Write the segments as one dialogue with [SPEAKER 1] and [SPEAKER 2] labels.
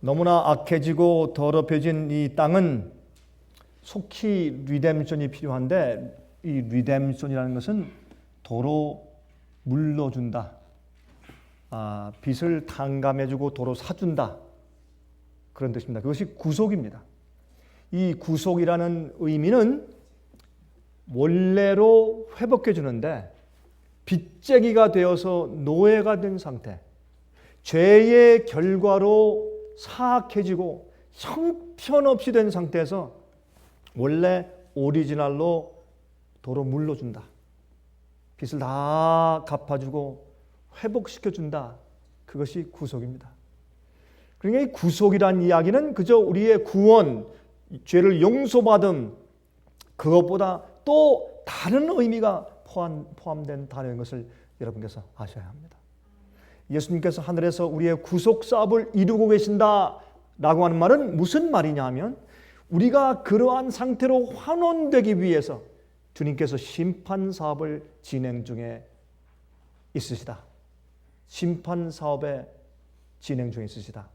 [SPEAKER 1] 너무나 악해지고 더럽혀진 이 땅은 속히 리뎀션이 필요한데, 이 리뎀션이라는 것은 도로 물러준다, 빚을 탕감해주고 도로 사준다, 그런 뜻입니다. 그것이 구속입니다. 이 구속이라는 의미는 원래로 회복해 주는데, 빚쟁이가 되어서 노예가 된 상태, 죄의 결과로 사악해지고 형편없이 된 상태에서 원래 오리지널로 도로 물러준다, 빚을 다 갚아주고 회복시켜준다, 그것이 구속입니다. 그러니까 이 구속이란 이야기는 그저 우리의 구원, 죄를 용서받음, 그것보다 또 다른 의미가 포함된 단어인 것을 여러분께서 아셔야 합니다. 예수님께서 하늘에서 우리의 구속 사업을 이루고 계신다라고 하는 말은 무슨 말이냐 하면, 우리가 그러한 상태로 환원되기 위해서 주님께서 심판 사업을 진행 중에 있으시다. 심판 사업에 진행 중에 있으시다.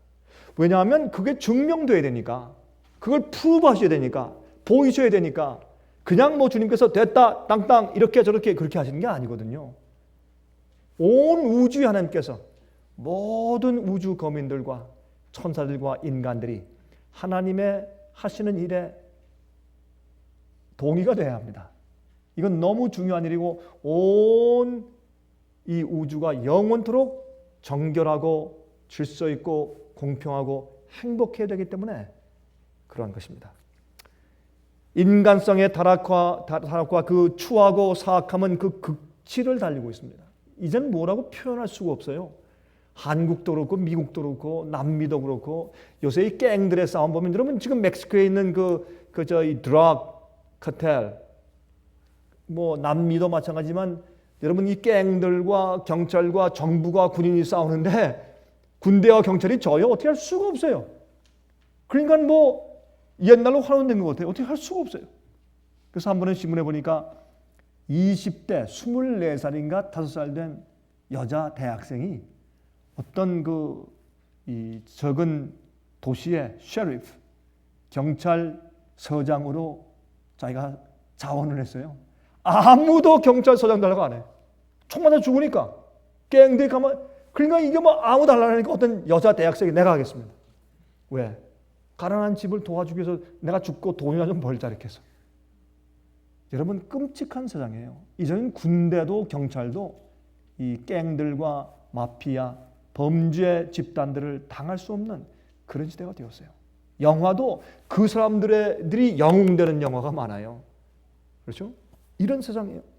[SPEAKER 1] 왜냐하면 그게 증명돼야 되니까, 그걸 프루브하셔야 되니까, 보이셔야 되니까, 그냥 뭐 주님께서 됐다 땅땅 이렇게 저렇게 그렇게 하시는 게 아니거든요. 온 우주의 하나님께서 모든 우주 거민들과 천사들과 인간들이 하나님의 하시는 일에 동의가 돼야 합니다. 이건 너무 중요한 일이고, 온 이 우주가 영원토록 정결하고 질서 있고 공평하고 행복해야 되기 때문에 그러한 것입니다. 인간성의 타락과 그 추하고 사악함은 그 극치를 달리고 있습니다. 이제는 뭐라고 표현할 수가 없어요. 한국도 그렇고 미국도 그렇고 남미도 그렇고, 요새 이 갱들의 싸움 보면, 여러분 지금 멕시코에 있는 이 드럭 카텔, 뭐 남미도 마찬가지지만, 여러분 이 갱들과 경찰과 정부가 군인이 싸우는데 군대와 경찰이 져요? 어떻게 할 수가 없어요. 그러니까 뭐 옛날로 환원된 것 같아요. 어떻게 할 수가 없어요. 그래서 한 번은 신문에 보니까 20대 24살인가 5살 된 여자 대학생이 어떤 이 적은 도시의 셰리프, 경찰서장으로 자기가 자원을 했어요. 아무도 경찰서장 달라고 안 해. 총 맞아 죽으니까. 갱들이 그러니까 이게 뭐 아무도 안 하니까 어떤 여자 대학생이 내가 하겠습니다. 왜? 가난한 집을 도와주기 위해서 내가 죽고 돈이나 좀 벌자 이렇게 해서. 여러분 끔찍한 세상이에요. 이제는 군대도 경찰도 이 갱들과 마피아, 범죄 집단들을 당할 수 없는 그런 시대가 되었어요. 영화도 그 사람들이 영웅되는 영화가 많아요. 그렇죠? 이런 세상이에요.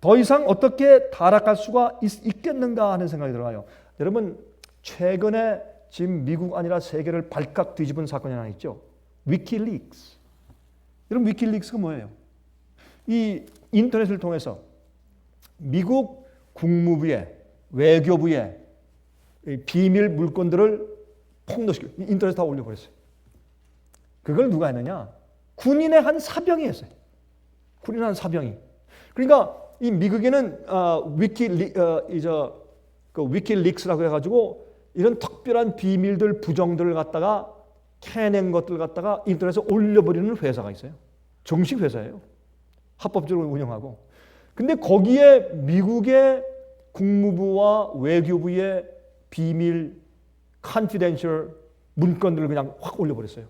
[SPEAKER 1] 더 이상 어떻게 타락할 수가 있겠는가 하는 생각이 들어요. 여러분 최근에 지금 미국 아니라 세계를 발칵 뒤집은 사건이 하나 있죠. 위키리크스. 여러분 위키리크스가 뭐예요? 이 인터넷을 통해서 미국 국무부의 외교부의 비밀 물건들을 폭로시켜 인터넷에 다 올려버렸어요. 그걸 누가 했느냐? 군인의 한 사병이 했어요. 군인의 한 사병이. 그러니까 이 미국에는 위키리크스라고 해가지고 이런 특별한 비밀들, 부정들을 갖다가 캐낸 것들을 갖다가 인터넷에 올려버리는 회사가 있어요. 정식 회사예요. 합법적으로 운영하고. 근데 거기에 미국의 국무부와 외교부의 비밀, confidential 문건들을 그냥 확 올려버렸어요.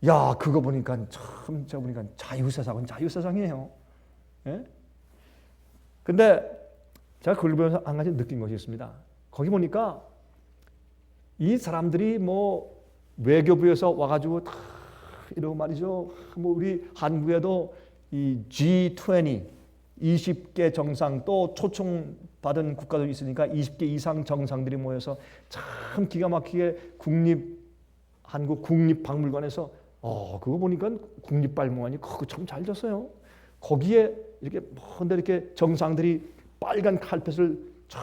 [SPEAKER 1] 야, 그거 보니까 참, 제가 보니까 자유세상은 자유세상이에요. 예? 근데 제가 그걸 보면서 한 가지 느낀 것이 있습니다. 거기 보니까 이 사람들이 뭐 외교부에서 와가지고 다 이러고 말이죠. 뭐 우리 한국에도 이 G20, 20개 정상 또 초청받은 국가들이 있으니까 20개 이상 정상들이 모여서 참 기가 막히게 한국 국립박물관에서 그거 보니까 국립박물관이 그거 참 잘 졌어요. 거기에 이렇게 먼데 이렇게 정상들이 빨간 칼펫을 쫙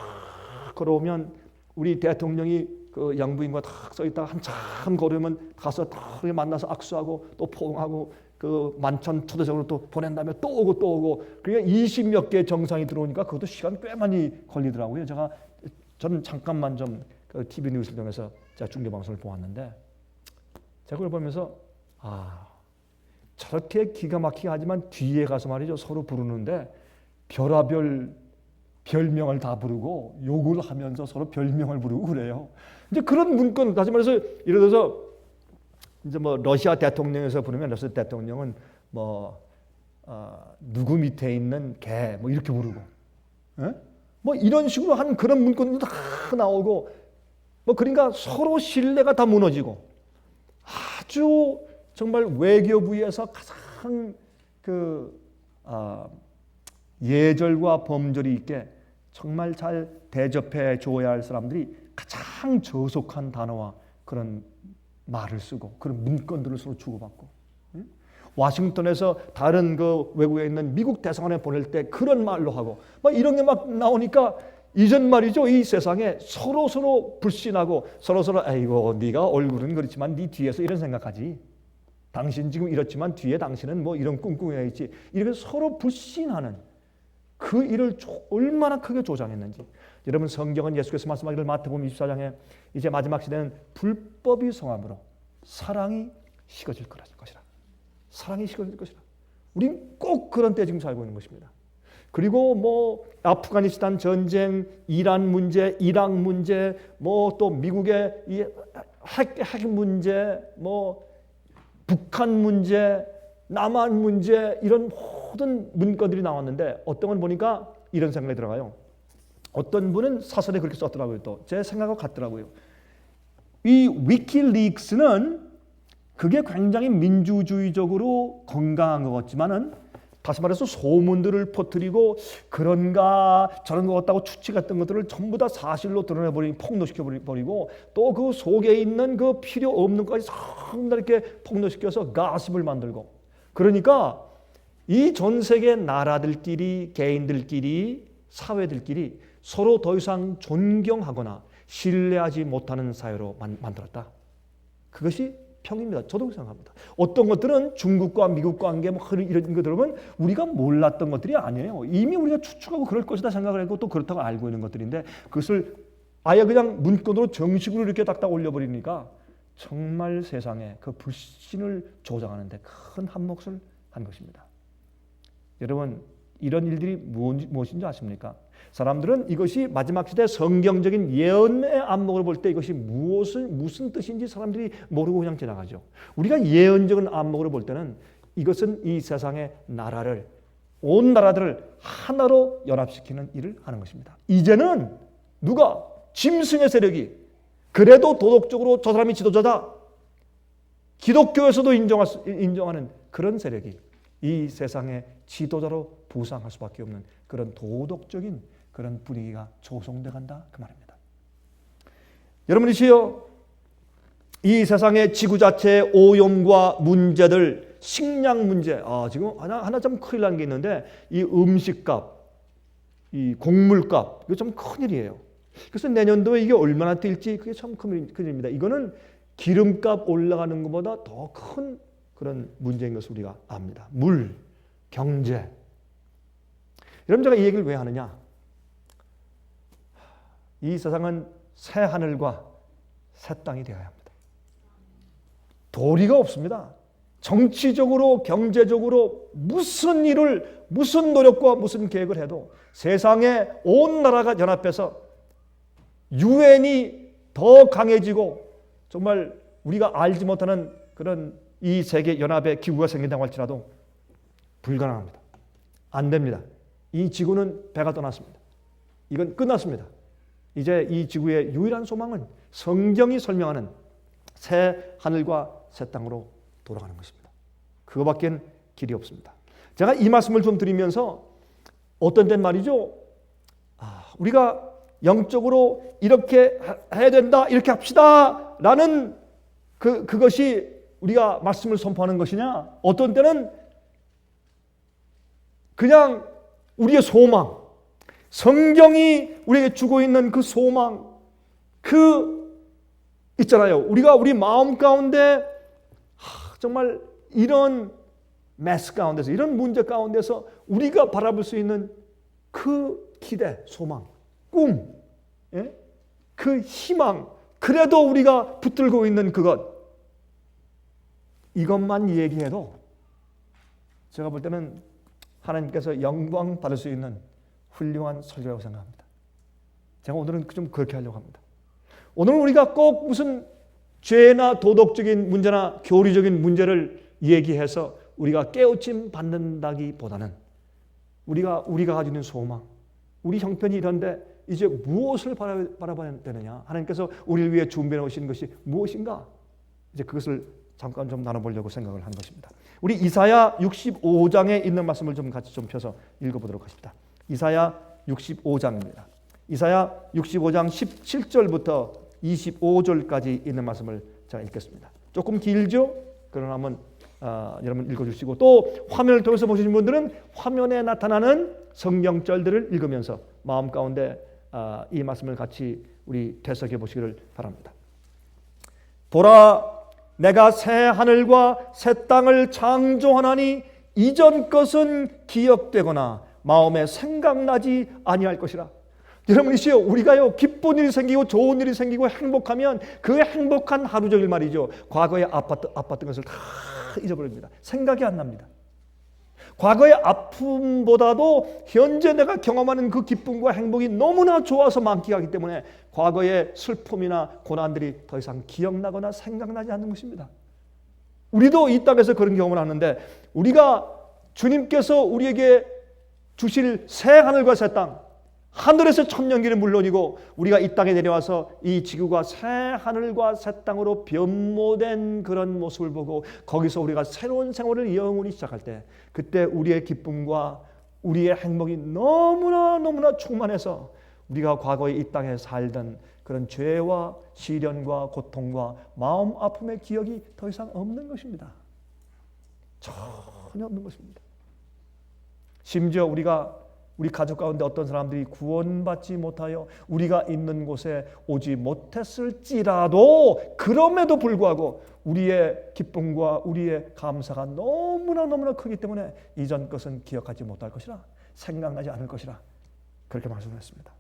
[SPEAKER 1] 걸어오면 우리 대통령이 그 양부인과 탁 서 있다가 한참 걸으면 가서 딱 만나서 악수하고 또 포옹하고 그 만찬 초대석으로 또 보낸 다음에 또 오고 그러니까 20몇 개 정상이 들어오니까 그것도 시간 꽤 많이 걸리더라고요. 저는 잠깐만 좀 그 TV 뉴스를 통해서 제가 중계방송을 보았는데 제가 그걸 보면서 저렇게 기가 막히게 하지만 뒤에 가서 말이죠. 서로 부르는데 별하별 별명을 다 부르고 욕을 하면서 서로 별명을 부르고 그래요. 이제 그런 문건, 다시 말해서 예를 들어서 이제 뭐 러시아 대통령에서 부르면 러시아 대통령은 누구 밑에 있는 개 뭐 이렇게 부르고, 에? 뭐 이런 식으로 한 그런 문건도 다 나오고, 뭐 그러니까 서로 신뢰가 다 무너지고 아주 정말 외교부에서 가장 예절과 범절이 있게 정말 잘 대접해 줘야 할 사람들이 가장 저속한 단어와 그런 말을 쓰고 그런 문건들을 서로 주고받고, 와싱턴에서 다른 그 외국에 있는 미국 대사관에 보낼 때 그런 말로 하고 막 이런 게 막 나오니까 이전 말이죠. 이 세상에 서로 불신하고 서로 아이고 네가 얼굴은 그렇지만 네 뒤에서 이런 생각하지. 당신 지금 이렇지만 뒤에 당신은 뭐 이런 꿍꿍이가 있지. 이렇게 서로 불신하는 그 일을 얼마나 크게 조장했는지. 여러분 성경은 예수께서 말씀하기를 마태복음 24장에 이제 마지막 시대는 불법이 성함으로 사랑이 식어질 것이라. 사랑이 식어질 것이라. 우린 꼭 그런 때 지금 살고 있는 것입니다. 그리고 뭐 아프가니스탄 전쟁, 이란 문제, 이락 문제, 뭐 또 미국의 이 핵 문제, 뭐 북한 문제, 남한 문제 이런 모든 문건들이 나왔는데 어떤 건 보니까 이런 생각이 들어가요. 어떤 분은 사설에 그렇게 썼더라고요. 또 제 생각과 같더라고요. 이 위키리크스는 그게 굉장히 민주주의적으로 건강한 것 같지만은 다시 말해서 소문들을 퍼뜨리고 그런가 저런 것 같다고 추측했던 것들을 전부 다 사실로 드러내버리고 폭로시켜버리고 또 그 속에 있는 그 필요 없는 것까지 상당히 이렇게 폭로시켜서 가십을 만들고, 그러니까 이 전 세계 나라들끼리 개인들끼리 사회들끼리 서로 더 이상 존경하거나 신뢰하지 못하는 사회로 만들었다. 그것이 평입니다. 저도 그렇게 생각합니다. 어떤 것들은 중국과 미국 관계 뭐 이런 거 들으면 우리가 몰랐던 것들이 아니에요. 이미 우리가 추측하고 그럴 것이다 생각을 했고 또 그렇다고 알고 있는 것들인데 그것을 아예 그냥 문건으로 정식으로 이렇게 딱딱 올려버리니까 정말 세상에 그 불신을 조장하는데 큰 한몫을 한 것입니다. 여러분 이런 일들이 무엇인지 아십니까? 사람들은 이것이 마지막 시대 성경적인 예언의 안목을 볼 때 이것이 무슨 뜻인지 사람들이 모르고 그냥 지나가죠. 우리가 예언적인 안목으로 볼 때는 이것은 이 세상의 나라를, 온 나라들을 하나로 연합시키는 일을 하는 것입니다. 이제는 누가? 짐승의 세력이 그래도 도덕적으로 저 사람이 지도자다. 기독교에서도 인정하는 그런 세력이 이 세상의 지도자로 부상할 수밖에 없는 그런 도덕적인 그런 분위기가 조성돼 간다 그 말입니다. 여러분이시여, 이 세상의 지구 자체의 오염과 문제들, 식량 문제, 지금 하나 좀 큰일 난 게 있는데 이 음식값, 이 곡물값 이거 좀 큰일이에요. 그래서 내년도에 이게 얼마나 뛸지 그게 참 큰일입니다. 이거는 기름값 올라가는 것보다 더 큰 그런 문제인 것을 우리가 압니다. 물, 경제. 여러분 제가 이 얘기를 왜 하느냐? 이 세상은 새 하늘과 새 땅이 되어야 합니다. 도리가 없습니다. 정치적으로 경제적으로 무슨 일을 무슨 노력과 무슨 계획을 해도 세상에 온 나라가 연합해서 유엔이 더 강해지고 정말 우리가 알지 못하는 그런 이 세계 연합의 기구가 생긴다고 할지라도 불가능합니다. 안 됩니다. 이 지구는 배가 떠났습니다. 이건 끝났습니다. 이제 이 지구의 유일한 소망은 성경이 설명하는 새 하늘과 새 땅으로 돌아가는 것입니다. 그거밖에 길이 없습니다. 제가 이 말씀을 좀 드리면서 어떤 땐 말이죠. 우리가 영적으로 이렇게 해야 된다, 이렇게 합시다 라는 그것이 우리가 말씀을 선포하는 것이냐, 어떤 때는 그냥 우리의 소망, 성경이 우리에게 주고 있는 그 소망, 있잖아요. 우리가 우리 마음 가운데 정말 이런 메스 가운데서, 이런 문제 가운데서 우리가 바라볼 수 있는 그 기대, 소망, 꿈, 그 희망, 그래도 우리가 붙들고 있는 그것, 이것만 얘기해도 제가 볼 때는 하나님께서 영광 받을 수 있는 훌륭한 설교라고 생각합니다. 제가 오늘은 좀 그렇게 하려고 합니다. 오늘 우리가 꼭 무슨 죄나 도덕적인 문제나 교리적인 문제를 얘기해서 우리가 깨우침 받는다기보다는 우리가 가지고 있는 소망, 우리 형편이 이런데 이제 무엇을 바라봐야 되느냐, 하나님께서 우리를 위해 준비해 오신 것이 무엇인가, 이제 그것을 잠깐 좀 나눠보려고 생각을 한 것입니다. 우리 이사야 65장에 있는 말씀을 좀 같이 좀 펴서 읽어보도록 하십니다. 이사야 65장입니다. 이사야 65장 17절부터 25절까지 있는 말씀을 제가 읽겠습니다. 조금 길죠? 그러나 한번 여러분 읽어주시고, 또 화면을 통해서 보시는 분들은 화면에 나타나는 성경절들을 읽으면서 마음 가운데 이 말씀을 같이 우리 되새겨 보시기를 바랍니다. 보라, 내가 새 하늘과 새 땅을 창조하나니 이전 것은 기억되거나 마음에 생각나지 아니할 것이라. 여러분이시여, 우리가요 기쁜 일이 생기고 좋은 일이 생기고 행복하면 그 행복한 하루 종일 말이죠, 과거에 아팠던 것을 다 잊어버립니다. 생각이 안 납니다. 과거의 아픔보다도 현재 내가 경험하는 그 기쁨과 행복이 너무나 좋아서 만끽하기 때문에 과거의 슬픔이나 고난들이 더 이상 기억나거나 생각나지 않는 것입니다. 우리도 이 땅에서 그런 경험을 하는데, 우리가 주님께서 우리에게 주실 새 하늘과 새 땅, 하늘에서 천년기는 물론이고 우리가 이 땅에 내려와서 이 지구가 새 하늘과 새 땅으로 변모된 그런 모습을 보고 거기서 우리가 새로운 생활을 영원히 시작할 때, 그때 우리의 기쁨과 우리의 행복이 너무나 충만해서 우리가 과거에 이 땅에 살던 그런 죄와 시련과 고통과 마음 아픔의 기억이 더 이상 없는 것입니다. 전혀 없는 것입니다. 심지어 우리 가족 가운데 어떤 사람들이 구원받지 못하여 우리가 있는 곳에 오지 못했을지라도 그럼에도 불구하고 우리의 기쁨과 우리의 감사가 너무나 크기 때문에 이전 것은 기억하지 못할 것이라, 생각나지 않을 것이라 그렇게 말씀했습니다.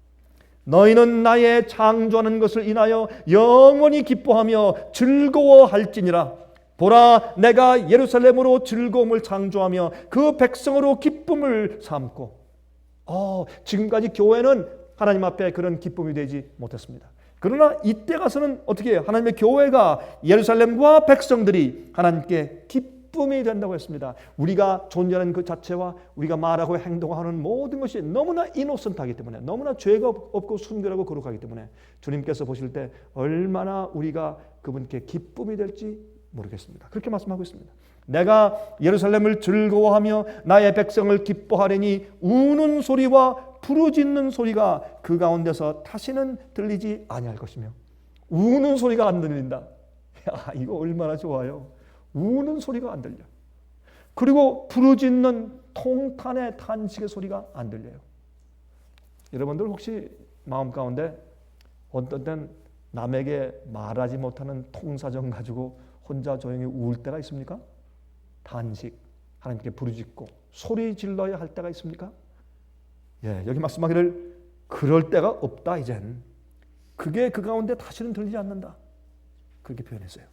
[SPEAKER 1] 너희는 나의 창조하는 것을 인하여 영원히 기뻐하며 즐거워할지니라. 보라, 내가 예루살렘으로 즐거움을 창조하며 그 백성으로 기쁨을 삼고. 지금까지 교회는 하나님 앞에 그런 기쁨이 되지 못했습니다. 그러나 이때 가서는 어떻게 해요? 하나님의 교회가, 예루살렘과 백성들이 하나님께 기쁨이 된다고 했습니다. 우리가 존재하는 그 자체와 우리가 말하고 행동하는 모든 것이 너무나 이노선트하기 때문에, 너무나 죄가 없고 순결하고 거룩하기 때문에 주님께서 보실 때 얼마나 우리가 그분께 기쁨이 될지 모르겠습니다. 그렇게 말씀하고 있습니다. 내가 예루살렘을 즐거워하며 나의 백성을 기뻐하려니 우는 소리와 부르짖는 소리가 그 가운데서 다시는 들리지 아니할 것이며. 우는 소리가 안 들린다. 이거 얼마나 좋아요. 우는 소리가 안 들려. 그리고 부르짖는 통탄의 탄식의 소리가 안 들려요. 여러분들 혹시 마음 가운데 어떤 땐 남에게 말하지 못하는 통사정 가지고 혼자 조용히 울 때가 있습니까? 탄식, 하나님께 부르짖고 소리 질러야 할 때가 있습니까? 여기 말씀하기를 그럴 때가 없다 이젠. 그게 그 가운데 다시는 들리지 않는다. 그렇게 표현했어요.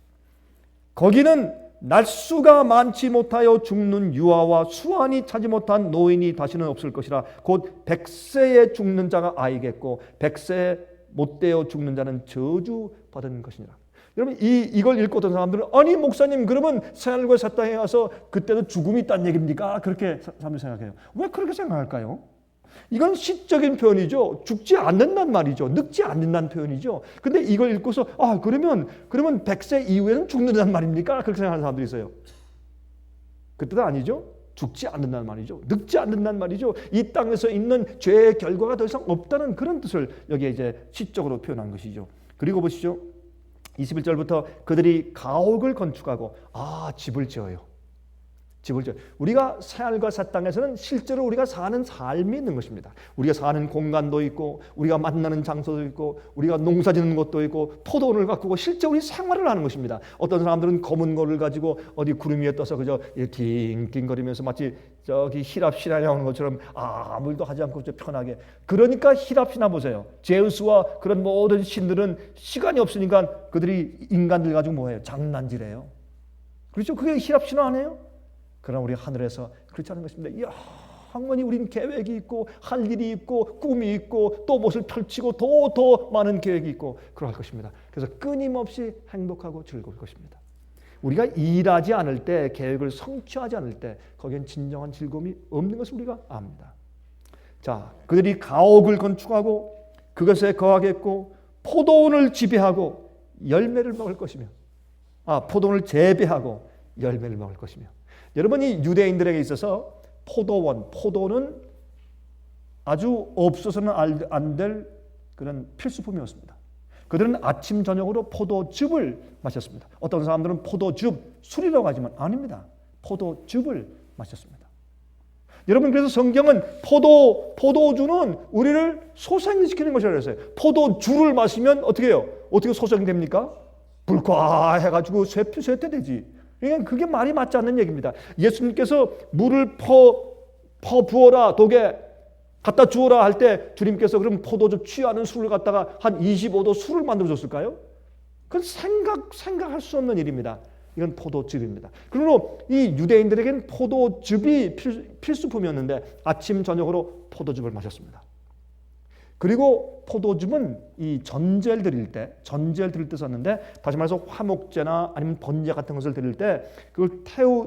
[SPEAKER 1] 거기는 날수가 많지 못하여 죽는 유아와 수완이 차지 못한 노인이 다시는 없을 것이라. 곧 100세에 죽는 자가 아이겠고 100세에 못되어 죽는 자는 저주받은 것이니라. 여러분 이걸 읽고 어떤 사람들은 아니 목사님 그러면 새하늘과 새 땅에 가서 그때도 죽음이 있다는 얘기입니까? 그렇게 사람들이 생각해요. 왜 그렇게 생각할까요? 이건 시적인 표현이죠. 죽지 않는다는 말이죠. 늙지 않는다는 표현이죠. 근데 이걸 읽고서 그러면 100세 이후에는 죽는다는 말입니까? 그렇게 생각하는 사람들이 있어요. 그 뜻은 아니죠. 죽지 않는다는 말이죠. 늙지 않는다는 말이죠. 이 땅에서 있는 죄의 결과가 더 이상 없다는 그런 뜻을 여기에 이제 시적으로 표현한 것이죠. 그리고 보시죠. 21절부터 그들이 가옥을 건축하고 집을 지어요. 집을 지어. 우리가 새 하늘과 새 땅에서는 실제로 우리가 사는 삶이 있는 것입니다. 우리가 사는 공간도 있고 우리가 만나는 장소도 있고 우리가 농사짓는 것도 있고 포도원을 가꾸고 실제 우리 생활을 하는 것입니다. 어떤 사람들은 검은 거를 가지고 어디 구름 위에 떠서 그저 띵띵거리면서 마치 저기 히랍 신화에 나오는 것처럼 아무 일도 하지 않고 편하게. 그러니까 히랍 신화 보세요. 제우스와 그런 모든 신들은 시간이 없으니까 그들이 인간들 가지고 뭐해요? 장난질해요. 그렇죠? 그게 히랍 신화 아니에요? 그러나 우리 하늘에서 그렇지 않은 것입니다. 영원히 우린 계획이 있고 할 일이 있고 꿈이 있고 또 무엇을 펼치고 더 많은 계획이 있고 그럴 것입니다. 그래서 끊임없이 행복하고 즐거울 것입니다. 우리가 일하지 않을 때, 계획을 성취하지 않을 때 거기엔 진정한 즐거움이 없는 것을 우리가 압니다. 자, 그들이 가옥을 건축하고 그것에 거하겠고 포도원을 지배하고 열매를 먹을 것이며 포도원을 재배하고 열매를 먹을 것이며. 여러분, 이 유대인들에게 있어서 포도는 아주 없어서는 안 될 그런 필수품이었습니다. 그들은 아침 저녁으로 포도즙을 마셨습니다. 어떤 사람들은 포도즙, 술이라고 하지만 아닙니다. 포도즙을 마셨습니다. 여러분, 그래서 성경은 포도주는 우리를 소생시키는 것이라고 했어요. 포도주를 마시면 어떻게 해요? 어떻게 소생됩니까? 불과해가지고 쇠퇴되지. 그러니까 그게 말이 맞지 않는 얘기입니다. 예수님께서 물을 부어라, 독에 갖다 주어라 할 때 주님께서 그럼 포도주 취하는 술을 갖다가 한 25도 술을 만들어줬을까요? 그건 생각할 수 없는 일입니다. 이건 포도즙입니다. 그러므로 이 유대인들에게는 포도즙이 필수품이었는데 아침 저녁으로 포도즙을 마셨습니다. 그리고 포도즙은 이 전제를 드릴 때 썼는데, 다시 말해서 화목제나 아니면 번제 같은 것을 드릴 때 그걸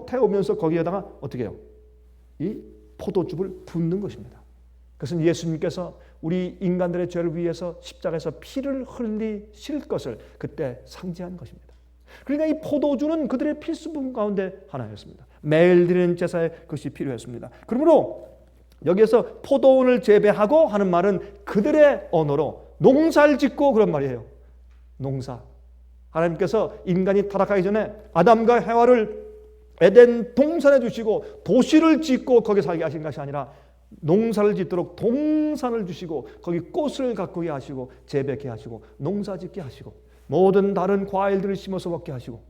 [SPEAKER 1] 태우면서 거기에다가 어떻게 해요? 이 포도즙을 붓는 것입니다. 그것은 예수님께서 우리 인간들의 죄를 위해서 십자가에서 피를 흘리실 것을 그때 상징한 것입니다. 그러니까 이 포도주는 그들의 필수품 가운데 하나였습니다. 매일 드리는 제사에 그것이 필요했습니다. 그러므로 여기에서 포도원을 재배하고 하는 말은 그들의 언어로 농사를 짓고 그런 말이에요. 농사. 하나님께서 인간이 타락하기 전에 아담과 해와를 에덴 동산에 주시고 도시를 짓고 거기 살게 하신 것이 아니라 농사를 짓도록 동산을 주시고 거기 꽃을 가꾸게 하시고 재배케 하시고 농사 짓게 하시고 모든 다른 과일들을 심어서 먹게 하시고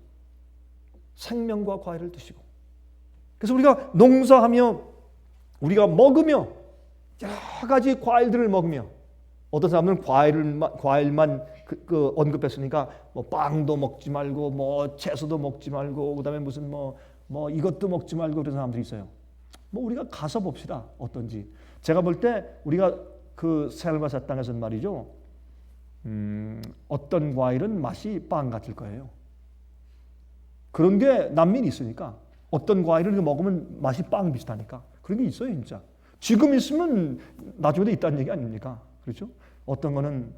[SPEAKER 1] 생명과 과일을 드시고. 그래서 우리가 농사하며 우리가 먹으며 여러 가지 과일들을 먹으며, 어떤 사람들은 과일만 언급했으니까 뭐 빵도 먹지 말고 뭐 채소도 먹지 말고 그다음에 무슨 뭐 이것도 먹지 말고 그런 사람들이 있어요. 뭐 우리가 가서 봅시다. 어떤지. 제가 볼 때 우리가 그 새하늘과 새 땅에서는 말이죠. 어떤 과일은 맛이 빵 같을 거예요. 그런 게 난민이 있으니까 어떤 과일을 먹으면 맛이 빵 비슷하니까 그런 게 있어요, 진짜. 지금 있으면 나중에도 있다는 얘기 아닙니까? 그렇죠? 어떤 거는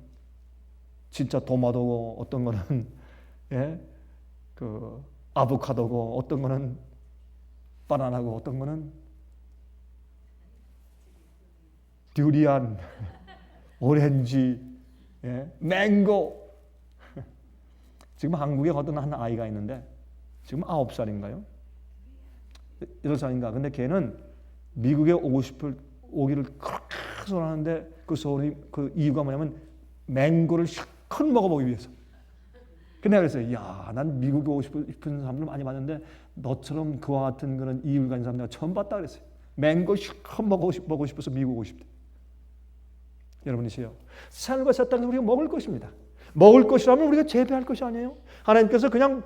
[SPEAKER 1] 진짜 토마토고 어떤 거는 그 아보카도고 어떤 거는 바나나고 어떤 거는 듀리안, 오렌지, 맹고. 지금 한국에 어떤 한 아이가 있는데 지금 9살인가요? 8살인가? 근데 걔는 미국에 오기를 그렇게 소원하는데 그 이유가 뭐냐면 맹고를 실컷 먹어보기 위해서. 근데 내가 그랬어요. 야, 난 미국에 오고 싶은 사람들 많이 봤는데 너처럼 그와 같은 그런 이유를 가진 사람 내가 처음 봤다 그랬어요. 맹고 실컷 먹고 싶어서 미국 오고 싶대. 여러분이시요. 산과 새 땅을 우리가 먹을 것입니다. 먹을 것이라면 우리가 재배할 것이 아니에요. 하나님께서 그냥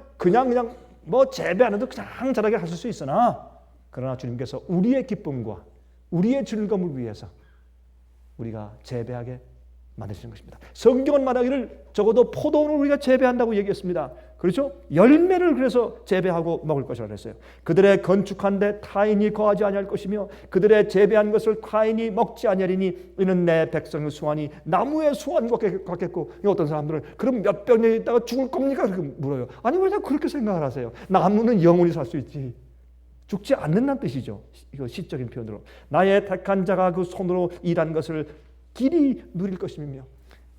[SPEAKER 1] 뭐 재배 안 해도 그냥 자라게 하실 수 있으나, 그러나 주님께서 우리의 기쁨과 우리의 즐거움을 위해서 우리가 재배하게 만드시는 것입니다. 성경은 말하기를 적어도 포도원을 우리가 재배한다고 얘기했습니다. 그렇죠? 열매를 그래서 재배하고 먹을 것이라고 했어요. 그들의 건축한 데 타인이 거하지 아니할 것이며 그들의 재배한 것을 타인이 먹지 아니하리니 이는 내 백성의 수완이 나무의 수완과 같겠고. 어떤 사람들은 그럼 몇백 년 있다가 죽을 겁니까? 그렇게 물어요. 아니, 왜 그렇게 생각을 하세요? 나무는 영원히 살 수 있지. 죽지 않는다는 뜻이죠. 이거 시적인 표현으로. 나의 택한 자가 그 손으로 일한 것을 길이 누릴 것이며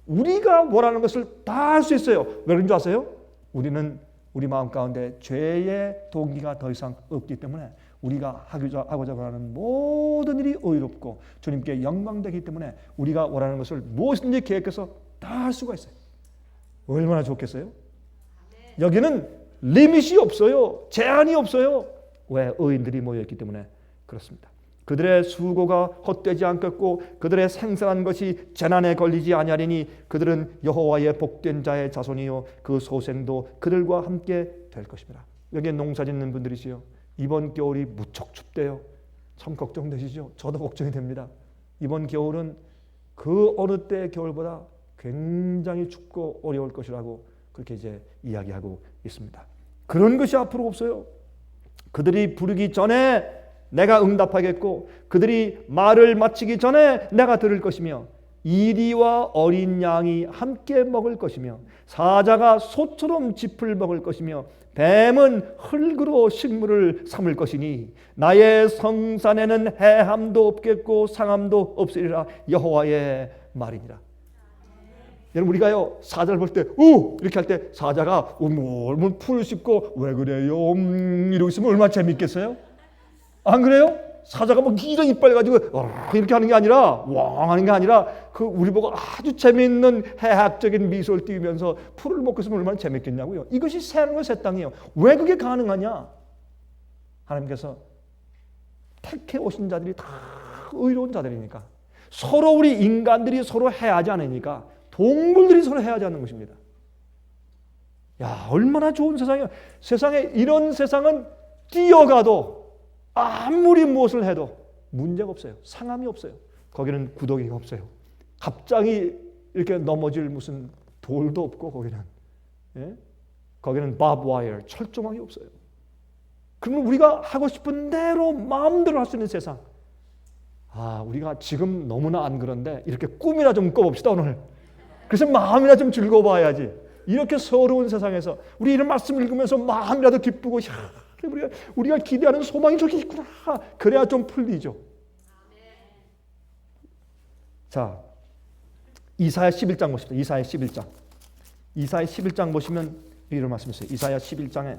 [SPEAKER 1] 우리가 원하는 것을 다 할 수 있어요. 왜 그런 줄 아세요? 우리는 우리 마음 가운데 죄의 동기가 더 이상 없기 때문에 우리가 하고자 하는 모든 일이 의롭고 주님께 영광되기 때문에 우리가 원하는 것을 무엇이든지 계획해서 다 할 수가 있어요. 얼마나 좋겠어요? 여기는 리밋이 없어요. 제한이 없어요. 왜? 의인들이 모여있기 때문에 그렇습니다. 그들의 수고가 헛되지 않겠고 그들의 생산한 것이 재난에 걸리지 아니하리니 그들은 여호와의 복된 자의 자손이요 그 소생도 그들과 함께 될 것입니다. 여기에 농사 짓는 분들이시요, 이번 겨울이 무척 춥대요. 참 걱정되시죠? 저도 걱정이 됩니다. 이번 겨울은 그 어느 때의 겨울보다 굉장히 춥고 어려울 것이라고 그렇게 이제 이야기하고 있습니다. 그런 것이 앞으로 없어요. 그들이 부르기 전에 내가 응답하겠고 그들이 말을 마치기 전에 내가 들을 것이며 이리와 어린 양이 함께 먹을 것이며 사자가 소처럼 짚을 먹을 것이며 뱀은 흙으로 식물을 삼을 것이니 나의 성산에는 해함도 없겠고 상함도 없으리라 여호와의 말이니라. 여러분, 우리가요 사자를 볼 때 이렇게 할 때 사자가 얼마나 풀을 씹고 왜 그래요 이러고 있으면 얼마나 재밌겠어요? 안 그래요? 사자가 막 이런 이빨 가지고 이렇게 하는 게 아니라 왕 하는 게 아니라 그 우리 보고 아주 재미있는 해학적인 미소를 띄우면서 풀을 먹고 있으면 얼마나 재밌겠냐고요. 이것이 새 하늘과 새 땅이에요. 왜 그게 가능하냐? 하나님께서 택해 오신 자들이 다 의로운 자들이니까, 서로 우리 인간들이 서로 해하지 않으니까 동물들이 서로 해하지 않는 것입니다. 야, 얼마나 좋은 세상이에요. 세상에 이런 세상은 뛰어가도 아무리 무엇을 해도 문제가 없어요. 상함이 없어요. 거기는 구더기가 없어요. 갑자기 이렇게 넘어질 무슨 돌도 없고 거기는 거기는 바브와이어 철조망이 없어요. 그러면 우리가 하고 싶은 대로 마음대로 할 수 있는 세상. 우리가 지금 너무나 안 그런데 이렇게 꿈이나 좀 꿔봅시다 오늘. 그래서 마음이나 좀 즐거워봐야지. 이렇게 서러운 세상에서 우리 이런 말씀 읽으면서 마음이라도 기쁘고 우리가 기대하는 소망이 저기 있구나. 그래야 좀 풀리죠. 자, 이사야 11장 보십시오. 이사야 11장. 이사야 11장 보시면 이런 말씀이 있어요. 이사야 11장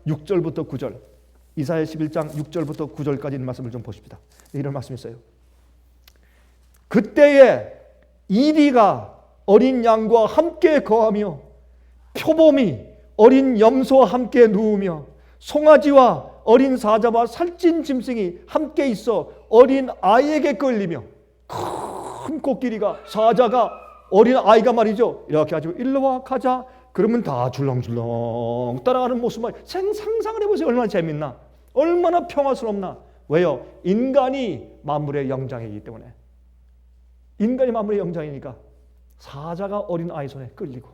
[SPEAKER 1] 6절부터 9절. 이사야 11장 6절부터 9절까지 있는 말씀을 좀 보십시다. 이런 말씀이 있어요. 그때에 이리가 어린 양과 함께 거하며 표범이 어린 염소와 함께 누우며 송아지와 어린 사자와 살찐 짐승이 함께 있어 어린 아이에게 끌리며, 큰 코끼리가 사자가 어린 아이가 말이죠 이렇게 가지고 일로와 가자 그러면 다 줄렁줄렁 따라가는 모습만 상상을 해보세요. 얼마나 재밌나, 얼마나 평화스럽나. 왜요? 인간이 만물의 영장이기 때문에. 인간이 만물의 영장이니까 사자가 어린 아이 손에 끌리고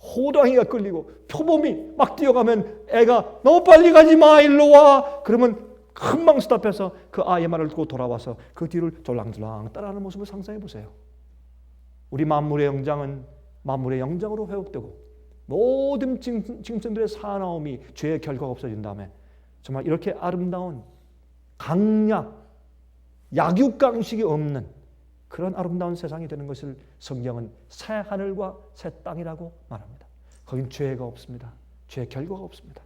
[SPEAKER 1] 호랑이가 끌리고 표범이 막 뛰어가면 애가 너무 빨리 가지 마 일로 와 그러면 금방 스탑해서 그 아이의 말을 듣고 돌아와서 그 뒤를 졸랑졸랑 따라하는 모습을 상상해 보세요. 우리 만물의 영장은 만물의 영장으로 회복되고 모든 짐승들의 사나움이 죄의 결과가 없어진 다음에 정말 이렇게 아름다운 강약 약육강식이 없는 그런 아름다운 세상이 되는 것을 성경은 새 하늘과 새 땅이라고 말합니다. 거긴 죄가 없습니다. 죄의 결과가 없습니다.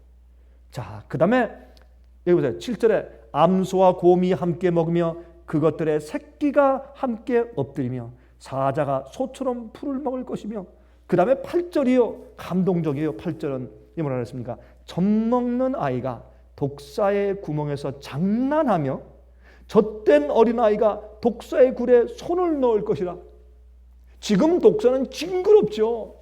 [SPEAKER 1] 자, 그 다음에 여기 보세요. 7절에 암소와 곰이 함께 먹으며 그것들의 새끼가 함께 엎드리며 사자가 소처럼 풀을 먹을 것이며, 그 다음에 8절이요. 감동적이에요. 8절은 뭐라 그랬습니까? 젖먹는 아이가 독사의 구멍에서 장난하며 젖된 어린아이가 독사의 굴에 손을 넣을 것이라. 지금 독사는 징그럽죠.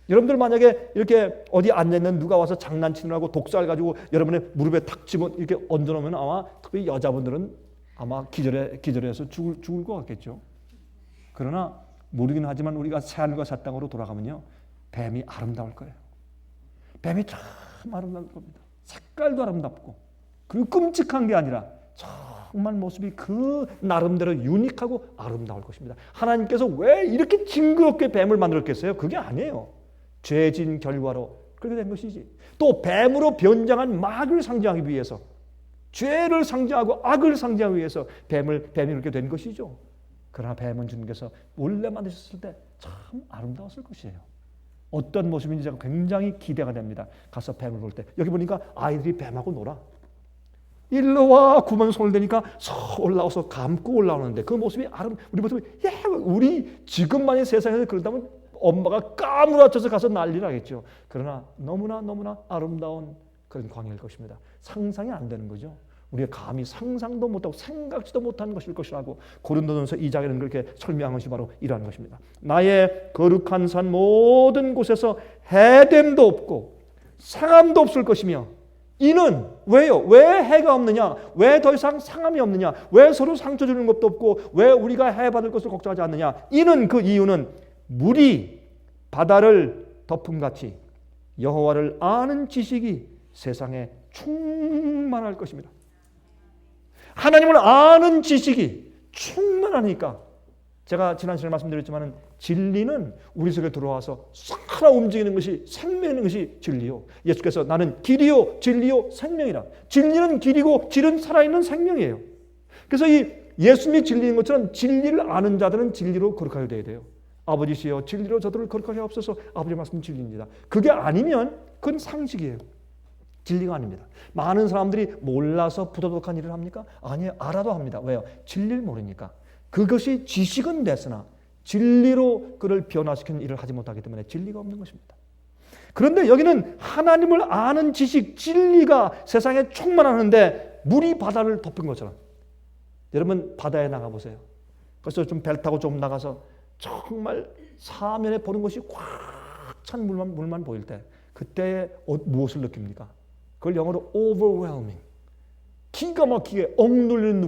[SPEAKER 1] 여러분들 만약에 이렇게 어디 앉아있는 누가 와서 장난치느라고 독사를 가지고 여러분의 무릎에 탁 집어 이렇게 얹어놓으면 아마 특히 여자분들은 아마 기절해서 죽을 것 같겠죠. 그러나 모르긴 하지만 우리가 새하늘과 새 땅으로 돌아가면요, 뱀이 아름다울 거예요. 뱀이 참 아름다울 겁니다. 색깔도 아름답고, 그리고 끔찍한 게 아니라 정말 모습이 그 나름대로 유니크하고 아름다울 것입니다. 하나님께서 왜 이렇게 징그럽게 뱀을 만들었겠어요? 그게 아니에요. 죄진 결과로 그렇게 된 것이지. 또 뱀으로 변장한 마귀를 상징하기 위해서, 죄를 상징하고 악을 상징하기 위해서 뱀이 그렇게 된 것이죠. 그러나 뱀은 주님께서 원래 만드셨을 때 참 아름다웠을 것이에요. 어떤 모습인지 제가 굉장히 기대가 됩니다. 가서 뱀을 볼 때. 여기 보니까 아이들이 뱀하고 놀아. 일로 와 구멍에 손을 대니까 서 올라와서 감고 올라오는데 그 모습이 우리 모습이 우리 지금만이 세상에서 그런다면 엄마가 까무라쳐서 가서 난리를 하겠죠. 그러나 너무나 아름다운 그런 광야일 것입니다. 상상이 안 되는 거죠. 우리가 감히 상상도 못하고 생각지도 못한 것일 것이라고 고린도전서 2장에는 그렇게 설명한 것이 바로 이러한 것입니다. 나의 거룩한 산 모든 곳에서 해됨도 없고 상함도 없을 것이며 이는 왜요? 왜 해가 없느냐? 왜 더 이상 상함이 없느냐? 왜 서로 상처 주는 것도 없고 왜 우리가 해 받을 것을 걱정하지 않느냐? 이는 그 이유는 물이 바다를 덮음같이 여호와를 아는 지식이 세상에 충만할 것입니다. 하나님을 아는 지식이 충만하니까 제가 지난 시간에 말씀드렸지만 진리는 우리 속에 들어와서 살아 움직이는 것이 생명인 것이 진리요. 예수께서 나는 길이요 진리요 생명이라. 진리는 길이고 질은 살아있는 생명이에요. 그래서 이 예수님이 진리인 것처럼 진리를 아는 자들은 진리로 거룩하게 되어야 돼요. 아버지시여 진리로 저들을 거룩하게 하옵소서. 아버지의 말씀은 진리입니다. 그게 아니면 그건 상식이에요. 진리가 아닙니다. 많은 사람들이 몰라서 부도덕한 일을 합니까? 아니에요. 알아도 합니다. 왜요? 진리를 모르니까. 그것이 지식은 됐으나 진리로 그를 변화시키는 일을 하지 못하기 때문에 진리가 없는 것입니다. 그런데 여기는 하나님을 아는 지식, 진리가 세상에 충만하는데 물이 바다를 덮은 것처럼. 여러분 바다에 나가보세요. 그래서 좀 배 타고 좀 나가서 정말 사면에 보는 것이 꽉 찬 물만 보일 때 그때 무엇을 느낍니까? 그걸 영어로 overwhelming. 기가 막히게 억눌림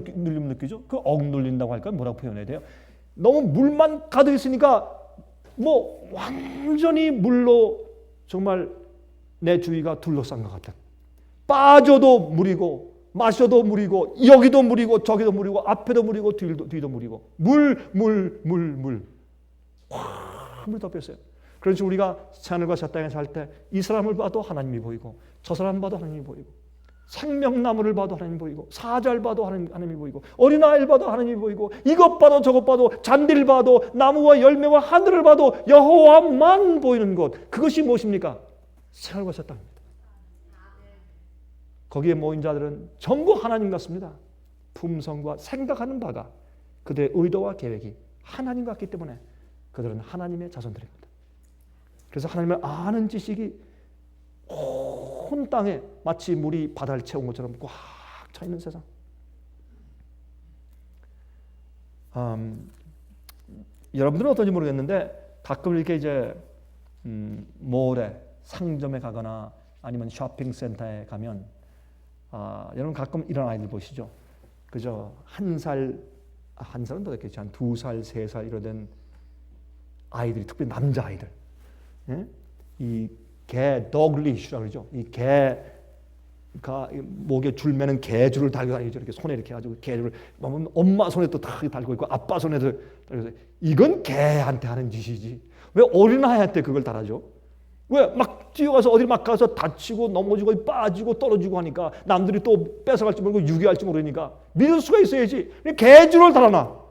[SPEAKER 1] 느끼죠? 그 억눌린다고 할까요? 뭐라고 표현해야 돼요? 너무 물만 가득 있으니까 뭐 완전히 물로 정말 내 주위가 둘러싼 것 같은. 빠져도 물이고 마셔도 물이고 여기도 물이고 저기도 물이고 앞에도 물이고 뒤도 물이고 물. 확 물 덮였어요. 그래서 우리가 하늘과 새 땅에 살 때 이 사람을 봐도 하나님이 보이고 저 사람 봐도 하나님이 보이고 생명나무를 봐도 하나님이 보이고 사자를 봐도 하나님이 보이고 어린아이를 봐도 하나님이 보이고 이것 봐도 저것 봐도 잔디를 봐도 나무와 열매와 하늘을 봐도 여호와만 보이는 것 그것이 무엇입니까? 하늘과 새 땅입니다. 거기에 모인 자들은 전부 하나님 같습니다. 품성과 생각하는 바가 그들의 의도와 계획이 하나님 같기 때문에 그들은 하나님의 자손들입니다. 그래서 하나님을 아는 지식이 온 땅에 마치 물이 바다를 채운 것처럼 꽉 차 있는 세상. 여러분들은 어떤지 모르겠는데 가끔 이렇게 이제 몰에 상점에 가거나 아니면 쇼핑센터에 가면 여러분 가끔 이런 아이들 보시죠. 그저 한 살은 더 됐겠지. 한 2살, 3살 이러던 아이들이 특히 남자 아이들. 예? 이 개 dogleash라고 그러죠. 이 개가 목에 줄 매는 개줄을 달고 다니죠. 이렇게 손에 이렇게 해가지고 개줄을 엄마 손에 또 다 달고 있고 아빠 손에도 달고 있어요. 이건 개한테 하는 짓이지. 왜 어린아이한테 그걸 달아줘? 왜 막 뛰어가서 어디 막 가서 다치고 넘어지고 빠지고 떨어지고 하니까 남들이 또 뺏어갈지 모르고 유기할지 모르니까 믿을 수가 있어야지. 개줄을 달아놔.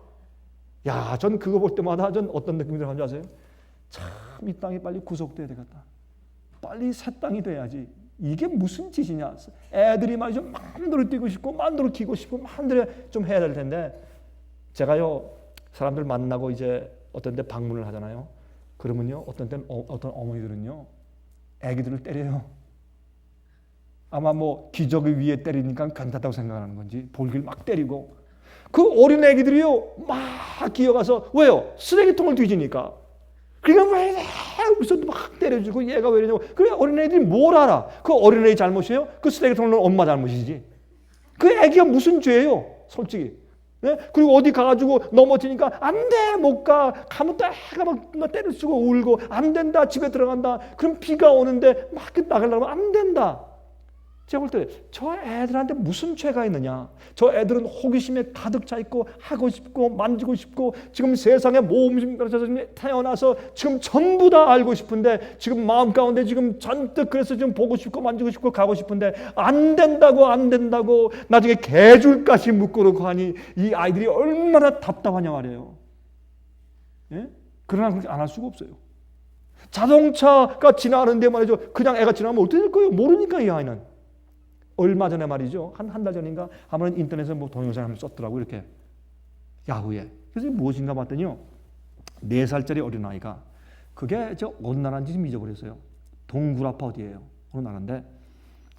[SPEAKER 1] 야, 전 그거 볼 때마다 전 어떤 느낌이 들어가는지 아세요? 참 이 땅이 빨리 구속돼야 되겠다. 빨리 새 땅이 돼야지. 이게 무슨 짓이냐. 애들이 말이죠. 마음대로 뛰고 싶고 마음대로 키고 싶고 마음대로 좀 해야 될 텐데 제가요 사람들 만나고 이제 어떤 데 방문을 하잖아요. 그러면요 어떤 때는 어떤 어머니들은요 애기들을 때려요. 아마 뭐 기저귀 위에 때리니까 괜찮다고 생각하는 건지 볼길 막 때리고 그 어린 애기들이요 막 기어가서 왜요? 쓰레기통을 뒤지니까. 그러니까 왜 그래서 막 때려주고 얘가 왜 이러냐고. 그래 어린애들이 뭘 알아? 그 어린애의 잘못이에요? 그 쓰레기통은 엄마 잘못이지. 그 애기가 무슨 죄예요? 솔직히. 네? 그리고 어디 가가지고 넘어지니까 안 돼, 못 가. 가면 또 애가 막 때를 쓰고 울고 안 된다, 집에 들어간다. 그럼 비가 오는데 막 나가려면 안 된다. 제가 볼 때 저 애들한테 무슨 죄가 있느냐. 저 애들은 호기심에 가득 차 있고 하고 싶고 만지고 싶고 지금 세상에 모험심 가르쳐서 태어나서 지금 전부 다 알고 싶은데 지금 마음 가운데 지금 잔뜩 그래서 좀 보고 싶고 만지고 싶고 가고 싶은데 안 된다고 나중에 개줄까지 묶어놓고 하니 이 아이들이 얼마나 답답하냐 말이에요. 예? 그러나 그렇게 안 할 수가 없어요. 자동차가 지나가는데 말이죠. 그냥 애가 지나가면 어떻게 될 거예요? 모르니까 이 아이는. 얼마 전에 말이죠. 한 달 전인가 한번 인터넷에 뭐 동영상 한번 썼더라고 이렇게 야후에. 그래서 무엇인가 봤더니요. 4살짜리 어린아이가 그게 저 어느 나라인지 좀 잊어버렸어요. 동굴아파 어디예요? 어느 나라인데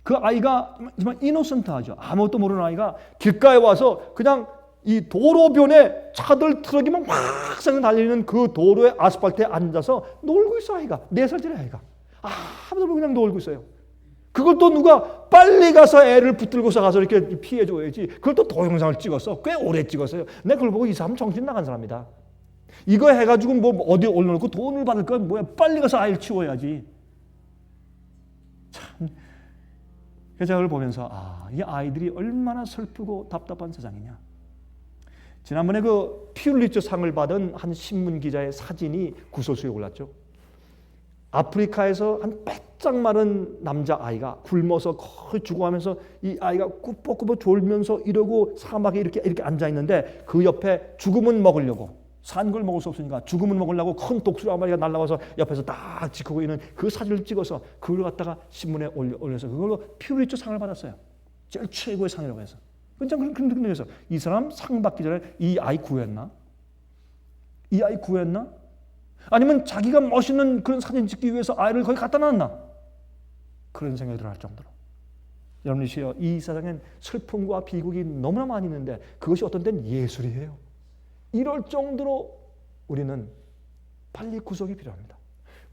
[SPEAKER 1] 그 아이가 정말 이노센트하죠. 아무것도 모르는 아이가 길가에 와서 그냥 이 도로변에 차들 트럭이 막 확 달리는 그 도로의 아스팔트에 앉아서 놀고 있어 아이가. 4살짜리 아이가. 아무도 모르고 그냥 놀고 있어요. 그걸 또 누가 빨리 가서 애를 붙들고서 가서 이렇게 피해줘야지. 그걸 또 동영상을 찍었어. 꽤 오래 찍었어요. 내가 그걸 보고 이 사람 정신 나간 사람이다. 이거 해가지고 뭐 어디 올려놓고 돈을 받을 건 뭐야. 빨리 가서 아이를 치워야지. 참. 그래서 제가 그걸 보면서 이 아이들이 얼마나 슬프고 답답한 세상이냐. 지난번에 그 퓰리처 상을 받은 한 신문 기자의 사진이 구설수에 올랐죠. 아프리카에서 한 빼짝 마른 남자 아이가 굶어서 거의 죽어가면서 이 아이가 꾸벅꾸벅 졸면서 이러고 사막에 이렇게 앉아 있는데 그 옆에 죽음은 먹으려고 산 걸 먹을 수 없으니까 죽음은 먹으려고 큰 독수리 한 마리가 날아와서 옆에서 딱 지키고 있는 그 사진을 찍어서 그걸 갖다가 신문에 올려서 그걸로 퓰리처 상을 받았어요. 제일 최고의 상이라고 해서. 그래서 이 사람 상 받기 전에 이 아이 구했나? 이 아이 구했나? 아니면 자기가 멋있는 그런 사진 찍기 위해서 아이를 거기 갖다 놨나? 그런 생각이 들어할 정도로. 여러분이시여, 이 세상엔 슬픔과 비극이 너무나 많이 있는데 그것이 어떤 때는 예술이에요. 이럴 정도로 우리는 빨리 구속이 필요합니다.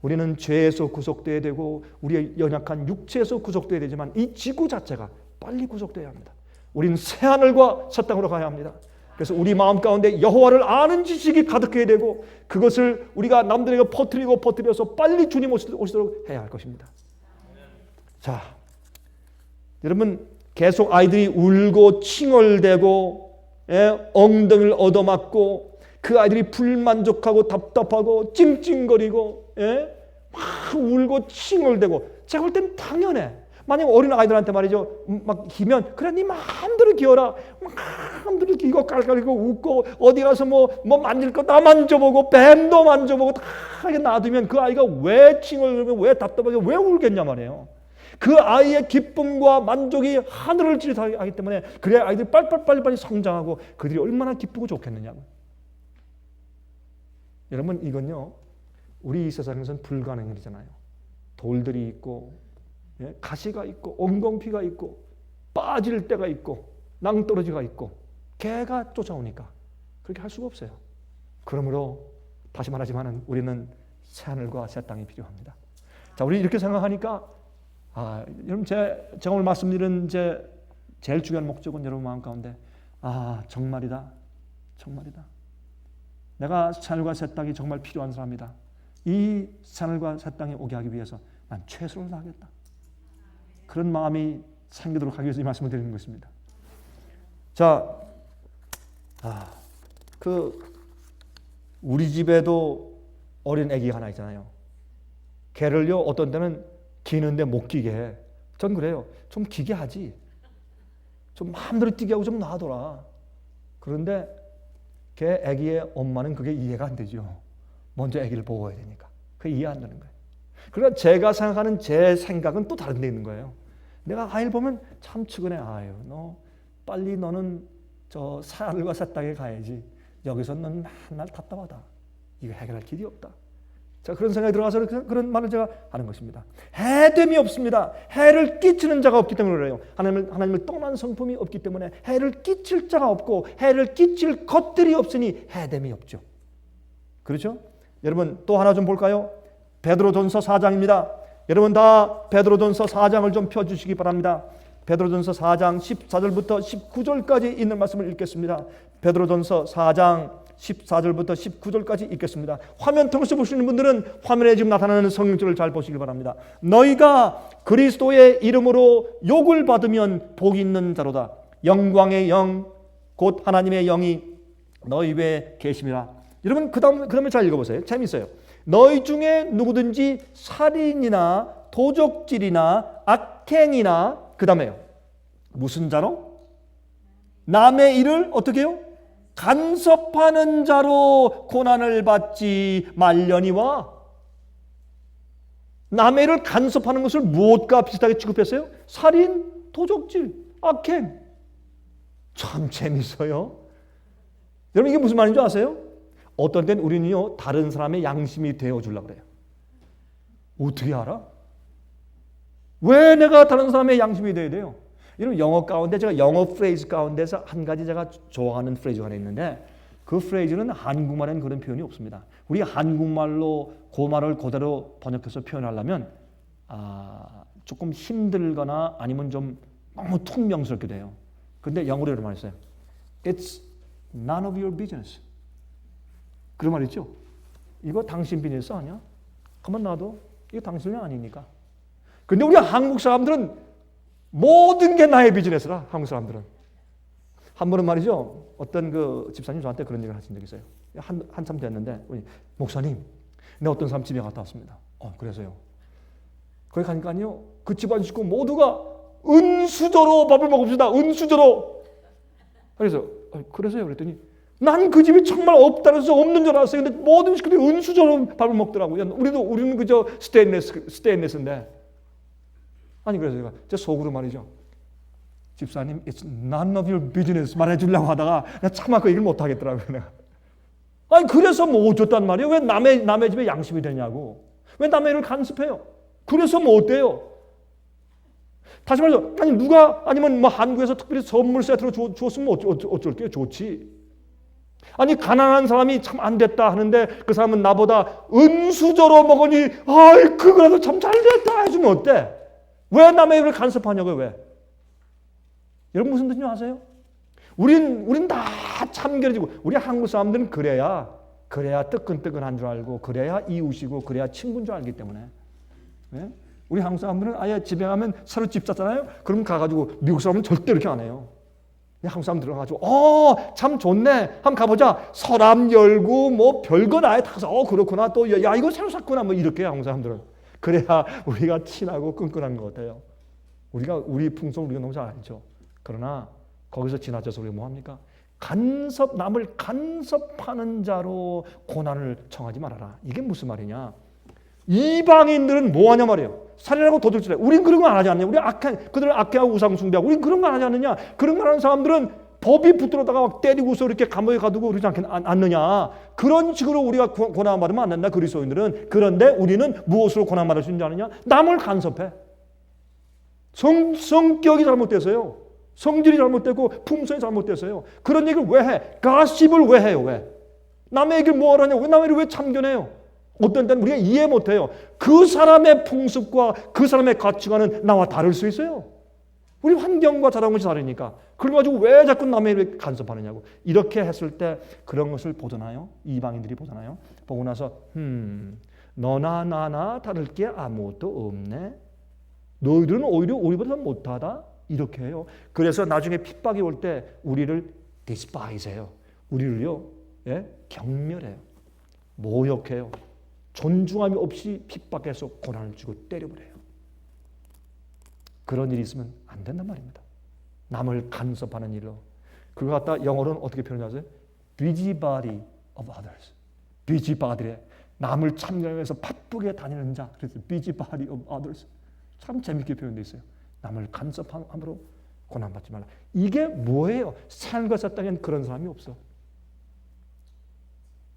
[SPEAKER 1] 우리는 죄에서 구속돼야 되고 우리의 연약한 육체에서 구속돼야 되지만 이 지구 자체가 빨리 구속돼야 합니다. 우리는 새하늘과 새 땅으로 가야 합니다. 그래서 우리 마음 가운데 여호와를 아는 지식이 가득해야 되고 그것을 우리가 남들에게 퍼뜨려서 빨리 주님 오시도록 해야 할 것입니다. 자, 여러분 계속 아이들이 울고 칭얼대고 엉덩이를 얻어맞고 그 아이들이 불만족하고 답답하고 찡찡거리고 막 울고 칭얼대고 제가 볼 땐 당연해. 만약 어린 아이들한테 말이죠 막 기면 그래 네 마음대로 기어라 마음대로 기고 깔깔거리고 웃고 어디 가서 뭐 만질 거 다 만져보고 뱀도 만져보고 다 놔두면 그 아이가 왜 칭얼거리고 왜 답답하게 왜 울겠냐 말이에요. 그 아이의 기쁨과 만족이 하늘을 찌르하기 때문에 그래야 아이들이 빨리 성장하고 그들이 얼마나 기쁘고 좋겠느냐고. 여러분 이건요 우리 이 세상에서는 불가능한 일이잖아요. 돌들이 있고 가시가 있고 엉겅퀴가 있고 빠질 때가 있고 낭떠러지가 있고 개가 쫓아오니까 그렇게 할 수가 없어요. 그러므로 다시 말하지만 우리는 새하늘과 새 땅이 필요합니다. 자, 우리 이렇게 생각하니까 여러분 제가 오늘 말씀드린 제일 중요한 목적은 여러분 마음 가운데 정말이다. 내가 새하늘과 새 땅이 정말 필요한 사람이다. 이 새하늘과 새 땅에 오게 하기 위해서 난 최선을 다하겠다. 그런 마음이 생기도록 하기 위해서 이 말씀을 드리는 것입니다. 자, 우리 집에도 어린 아기가 하나 있잖아요. 걔를요 어떤 때는 기는데 못 기게 해. 전 그래요. 좀 기게 하지. 좀 마음대로 뛰게 하고 좀 놔둬라. 그런데 걔 아기의 엄마는 그게 이해가 안 되죠. 먼저 아기를 보호해야 되니까. 그게 이해 안 되는 거예요. 그러나 제가 생각하는 제 생각은 또 다른 데 있는 거예요. 내가 아이를 보면 참 측은해. 너 빨리 너는 저 새하늘과 새 땅에 가야지. 여기서 넌 맨날 답답하다. 이거 해결할 길이 없다. 자, 그런 생각이 들어가서 그런 말을 제가 하는 것입니다. 해됨이 없습니다. 해를 끼치는 자가 없기 때문에 그래요. 하나님을 떠난 성품이 없기 때문에 해를 끼칠 자가 없고 해를 끼칠 것들이 없으니 해됨이 없죠. 그렇죠? 여러분 또 하나 좀 볼까요? 베드로전서 4장입니다. 여러분 다 베드로전서 4장을 좀 펴주시기 바랍니다. 베드로전서 4장 14절부터 19절까지 있는 말씀을 읽겠습니다. 베드로전서 4장 14절부터 19절까지 읽겠습니다. 화면 통해서 보시는 분들은 화면에 지금 나타나는 성경절을 잘 보시기 바랍니다. 너희가 그리스도의 이름으로 욕을 받으면 복이 있는 자로다. 영광의 영 곧 하나님의 영이 너희 외에 계심이라. 여러분 그다음에 잘 읽어보세요. 재밌어요. 너희 중에 누구든지 살인이나 도적질이나 악행이나 그 다음에요. 무슨 자로? 남의 일을 어떻게 해요? 간섭하는 자로 고난을 받지 말려니와. 남의 일을 간섭하는 것을 무엇과 비슷하게 취급했어요? 살인, 도적질, 악행. 참 재밌어요. 여러분 이게 무슨 말인지 아세요? 어떤 때는 우리는요 다른 사람의 양심이 되어주려고 그래요. 어떻게 알아? 왜 내가 다른 사람의 양심이 되어야 돼요? 여러분 영어 가운데 제가 영어 프레이즈 가운데서 한 가지 제가 좋아하는 프레이즈가 하나 있는데 그 프레이즈는 한국말에는 그런 표현이 없습니다. 우리 한국말로 그 말을 그대로 번역해서 표현하려면 조금 힘들거나 아니면 좀 너무 퉁명스럽게 돼요. 근데 영어로 이런 말 있어요. It's none of your business. 그런 말 있죠? 이거 당신 비즈니스 아니야? 가만 놔둬. 이거 당신이 아니니까. 근데 우리 한국 사람들은 모든 게 나의 비즈니스라. 한국 사람들은. 한 번은 말이죠. 어떤 그 집사님 저한테 그런 얘기를 하신 적이 있어요. 한참 됐는데 목사님, 내가 어떤 사람 집에 갔다 왔습니다. 그래서요. 거기 가니까요. 그 집안 식구 모두가 은수저로 밥을 먹읍시다. 은수저로. 그래서요. 그랬더니 난 그 집이 정말 없다는 줄 없는 줄 알았어요. 근데 모든 식구들이 은수저로 밥을 먹더라고요. 우리는 그저 스테인레스인데. 아니 그래서 제가 속으로 말이죠. 집사님, it's none of your business 말해주려고 하다가 내가 차마 그 얘기를 못하겠더라고요. 내가. 아니 그래서 뭐 어쩌단 말이에요. 왜 남의 집에 양심이 되냐고. 왜 남의 일을 간섭해요. 그래서 뭐 어때요? 다시 말해서 아니 누가 아니면 뭐 한국에서 특별히 선물 세트로 주었으면 어쩔게요. 좋지. 아니 가난한 사람이 참 안 됐다 하는데 그 사람은 나보다 은수저로 먹으니 아이 그거라도 참 잘 됐다 해주면 어때? 왜 남의 일을 간섭하냐고요. 왜? 여러분 무슨 뜻인지 아세요? 우린 다 참견해지고 우리 한국 사람들은 그래야 뜨끈뜨끈한 줄 알고 그래야 이웃이고 그래야 친구인 줄 알기 때문에. 네? 우리 한국 사람들은 아예 집에 가면 새로 집 샀잖아요. 그럼 가가지고 미국 사람은 절대 이렇게 안 해요. 한국 사람 들어가가지고 참 좋네. 한번 가보자. 서랍 열고 뭐 별거 아예 다 그렇구나. 또 야 이거 새로 샀구나. 뭐 이렇게 한국 사람들은. 그래야 우리가 친하고 끈끈한 것 같아요. 우리 풍속 우리가 너무 잘 알죠. 그러나 거기서 지나쳐서 우리가 뭐합니까? 남을 간섭하는 자로 고난을 청하지 말아라. 이게 무슨 말이냐? 이방인들은 뭐하냐 말이에요. 살인하고 도둑질해. 우린 그런 거 안 하지 않느냐. 그들은 악해하고 우상 숭배하고 우린 그런 거 안 하지 않느냐. 그런 거 하는 사람들은 법이 붙들어다가 막 때리고서 이렇게 감옥에 가두고 그러지 않느냐. 그런 식으로 우리가 고난받으면 안 된다. 그리스도인들은. 그런데 우리는 무엇으로 고난받을 수 있는지 아느냐? 남을 간섭해. 성격이 잘못돼서요. 성질이 잘못되고 품성이 잘못돼서요. 그런 얘기를 왜 해? 가십을 왜 해요? 왜? 남의 얘기를 뭐하러 하냐고. 남의 얘기를 왜 참견해요? 어떤 때는 우리가 이해 못해요. 그 사람의 풍습과 그 사람의 가치관은 나와 다를 수 있어요. 우리 환경과 자라온 것이 다르니까. 그래가지고 왜 자꾸 남의 일을 간섭하느냐고. 이렇게 했을 때 그런 것을 보잖아요. 이방인들이 보잖아요. 보고 나서 너나 나나 다를 게 아무것도 없네. 너희들은 오히려 우리보다 못하다. 이렇게 해요. 그래서 나중에 핍박이 올 때 우리를 디스파이즈해요. 우리를요 경멸해요. 모욕해요. 존중함이 없이 핍박해서 고난을 주고 때려버려요. 그런 일이 있으면 안 된단 말입니다. 남을 간섭하는 일로. 그걸 갖다 영어로는 어떻게 표현하세요? busybody of others. busybody래. 남을 참견해서 바쁘게 다니는 자. 그래서 busybody of others. 참 재밌게 표현되어 있어요. 남을 간섭함으로 고난받지 말라. 이게 뭐예요? 삶과 사땅엔 그런 사람이 없어.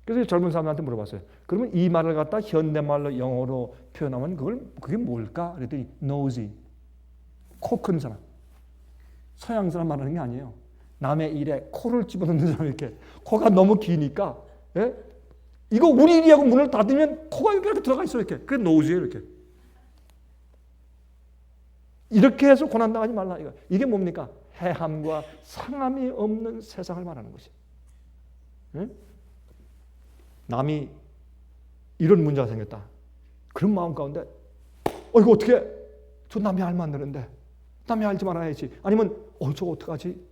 [SPEAKER 1] 그래서 젊은 사람한테 물어봤어요. 그러면 이 말을 갖다 현대말로 영어로 표현하면 그게 뭘까? 그랬더니 nosy. 코 큰 사람. 서양 사람 말하는 게 아니에요. 남의 일에 코를 집어넣는 사람 이렇게. 코가 너무 기니까. 예? 이거 우리 일이하고 문을 닫으면 코가 이렇게 들어가 있어 이렇게. 그게 nosy예요 이렇게. 이렇게 해서 고난당하지 말라. 이게 뭡니까? 해함과 상함이 없는 세상을 말하는 것이. 예? 남이 이런 문제가 생겼다. 그런 마음 가운데 이거 어떻게 저 남이 알면 안 되는데 남이 알지 말아야지. 아니면 저거 어떡하지?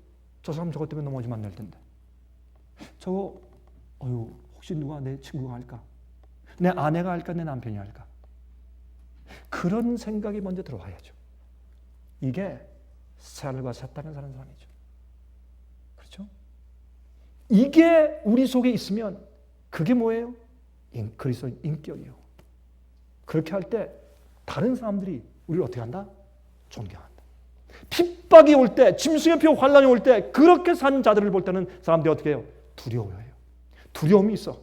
[SPEAKER 1] 저 사람 저것 때문에 넘어지면 안 될 텐데. 저거 혹시 누가 내 친구가 할까? 내 아내가 할까? 내 남편이 할까? 그런 생각이 먼저 들어와야죠. 이게 살과 사탄을 사는 사람이죠. 그렇죠? 이게 우리 속에 있으면 그게 뭐예요? 그리스도인 인격이에요. 그렇게 할 때 다른 사람들이 우리를 어떻게 한다? 존경한다. 핍박이 올 때, 짐승의 표 환란이 올 때 그렇게 산 자들을 볼 때는 사람들이 어떻게 해요? 두려워해요. 두려움이 있어.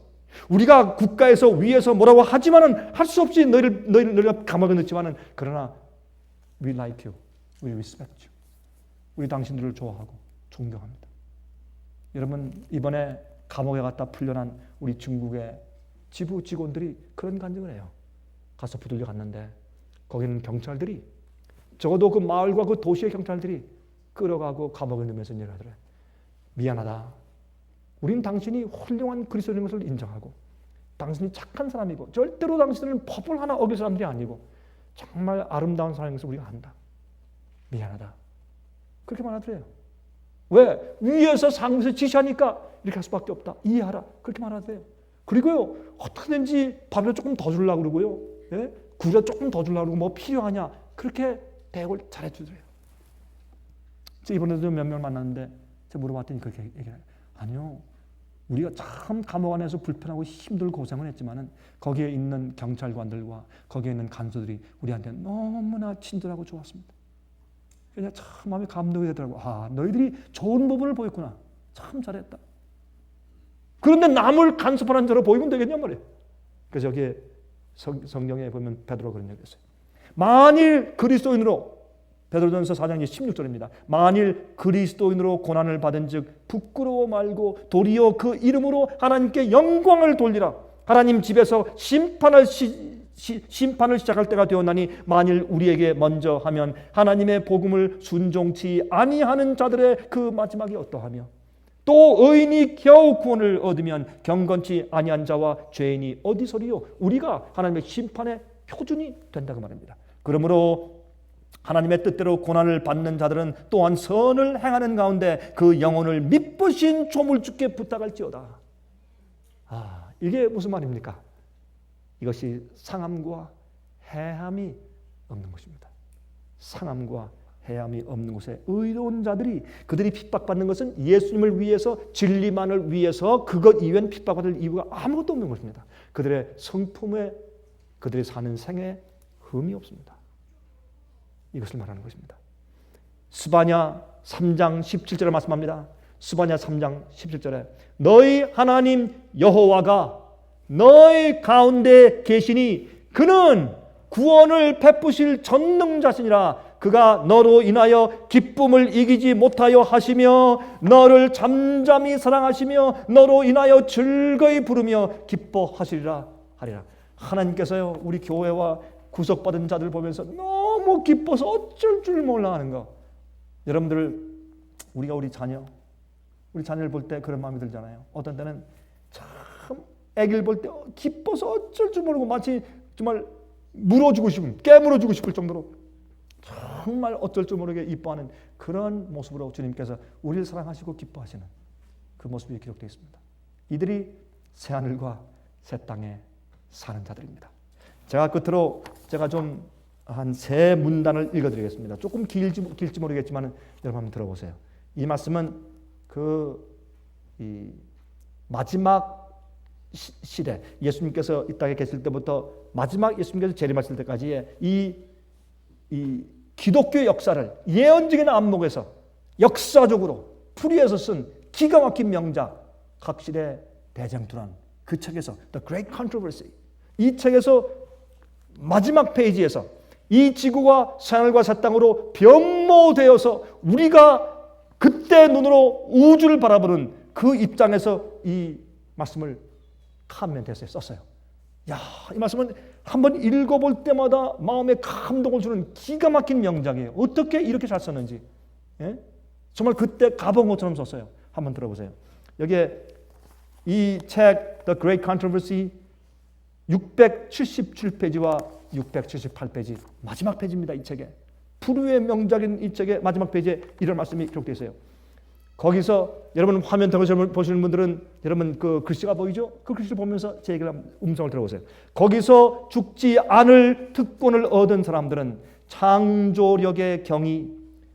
[SPEAKER 1] 우리가 국가에서 위에서 뭐라고 하지만은 할 수 없이 너희가 감옥에 넣지만은 그러나 we like you, we respect you. 우리 당신들을 좋아하고 존경합니다. 여러분 이번에 감옥에 갔다 풀려난 우리 중국의 지부 직원들이 그런 간증을 해요. 가서 부들려 갔는데 거기는 경찰들이 적어도 그 마을과 그 도시의 경찰들이 끌어가고 감옥에 넣으면서 얘기하더래요. 미안하다. 우린 당신이 훌륭한 그리스도인 것을 인정하고 당신이 착한 사람이고 절대로 당신은 법을 하나 어길 사람들이 아니고 정말 아름다운 사람인 것을 우리가 안다. 미안하다. 그렇게 말하더래요. 왜? 위에서 상부에서 지시하니까 이렇게 할 수밖에 없다. 이해하라. 그렇게 말하더래요. 그리고요. 어떻게든지 밥을 조금 더 주려고 그러고요. 예? 굴을 조금 더 주려고 그러고 뭐 필요하냐. 그렇게 대우를 잘해주더래요. 이번에도 몇 명 만났는데 제가 물어봤더니 그렇게 얘기해요. 아니요. 우리가 참 감옥 안에서 불편하고 힘들고 고생을 했지만은 거기에 있는 경찰관들과 거기에 있는 간수들이 우리한테 너무나 친절하고 좋았습니다. 그냥 참 마음에 감동이 되더라고요. 아, 너희들이 좋은 부분을 보였구나. 참 잘했다. 그런데 남을 간섭하는 자로 보이면 되겠냔 말이에요. 그래서 여기에 성경에 보면 베드로가 그런 얘기를 했어요. 만일 그리스도인으로 베드로전서 4장 16절입니다. 만일 그리스도인으로 고난을 받은 즉 부끄러워 말고 도리어 그 이름으로 하나님께 영광을 돌리라. 하나님 집에서 심판을 시작할 때가 되었나니 만일 우리에게 먼저 하면 하나님의 복음을 순종치 아니하는 자들의 그 마지막이 어떠하며 또 의인이 겨우 구원을 얻으면 경건치 아니한 자와 죄인이 어디서리요. 우리가 하나님의 심판의 표준이 된다고 말합니다. 그러므로 하나님의 뜻대로 고난을 받는 자들은 또한 선을 행하는 가운데 그 영혼을 미쁘신 조물주께 부탁할지어다. 아, 이게 무슨 말입니까? 이것이 상함과 해함이 없는 것입니다. 상함과 해함이 없는 곳에 의로운 자들이 그들이 핍박받는 것은 예수님을 위해서 진리만을 위해서 그것 이외엔 핍박받을 이유가 아무것도 없는 것입니다. 그들의 성품에 그들이 사는 생에 흠이 없습니다. 이것을 말하는 것입니다. 스바냐 3장 17절에 말씀합니다. 스바냐 3장 17절에 너희 하나님 여호와가 너희 가운데 계시니 그는 구원을 베푸실 전능자시니라. 그가 너로 인하여 기쁨을 이기지 못하여 하시며 너를 잠잠히 사랑하시며 너로 인하여 즐거이 부르며 기뻐하시리라 하리라. 하나님께서요 우리 교회와 구속받은 자들 보면서 너무 기뻐서 어쩔 줄 몰라 하는 거. 여러분들 우리가 우리 자녀를 볼 때 그런 마음이 들잖아요. 어떤 때는 참 애기를 볼 때 기뻐서 어쩔 줄 모르고 마치 정말 물어주고 싶은 깨물어주고 싶을 정도로 정말 어쩔 줄 모르게 이뻐하는 그런 모습으로 주님께서 우리를 사랑하시고 기뻐하시는 그 모습이 기록되어 있습니다. 이들이 새하늘과 새 땅에 사는 자들입니다. 제가 끝으로 제가 좀 한 세 문단을 읽어드리겠습니다. 조금 길지 모르겠지만 여러분 한번 들어보세요. 이 말씀은 이 마지막 시대 예수님께서 이 땅에 계실 때부터 마지막 예수님께서 재림하실 때까지의 이 기독교 역사를 예언적인 안목에서 역사적으로 풀이해서 쓴 기가 막힌 명작 각실의 대쟁투란 그 책에서 The Great Controversy 이 책에서 마지막 페이지에서 이 지구가 새하늘과 새 땅으로 변모되어서 우리가 그때 눈으로 우주를 바라보는 그 입장에서 이 말씀을 카멘트에서 썼어요. 야, 이 말씀은 한번 읽어볼 때마다 마음에 감동을 주는 기가 막힌 명작이에요. 어떻게 이렇게 잘 썼는지. 예? 정말 그때 가본 것처럼 썼어요. 한번 들어보세요. 여기에 이 책 The Great Controversy 677페이지와 678페이지 마지막 페이지입니다. 이 책에. 불후의 명작인 이 책의 마지막 페이지에 이런 말씀이 기록되어 있어요. 거기서 여러분 화면 보시는 분들은 여러분 그 글씨가 보이죠? 그 글씨를 보면서 제 얘기를 음성을 들어보세요. 거기서 죽지 않을 특권을 얻은 사람들은 창조력의 경이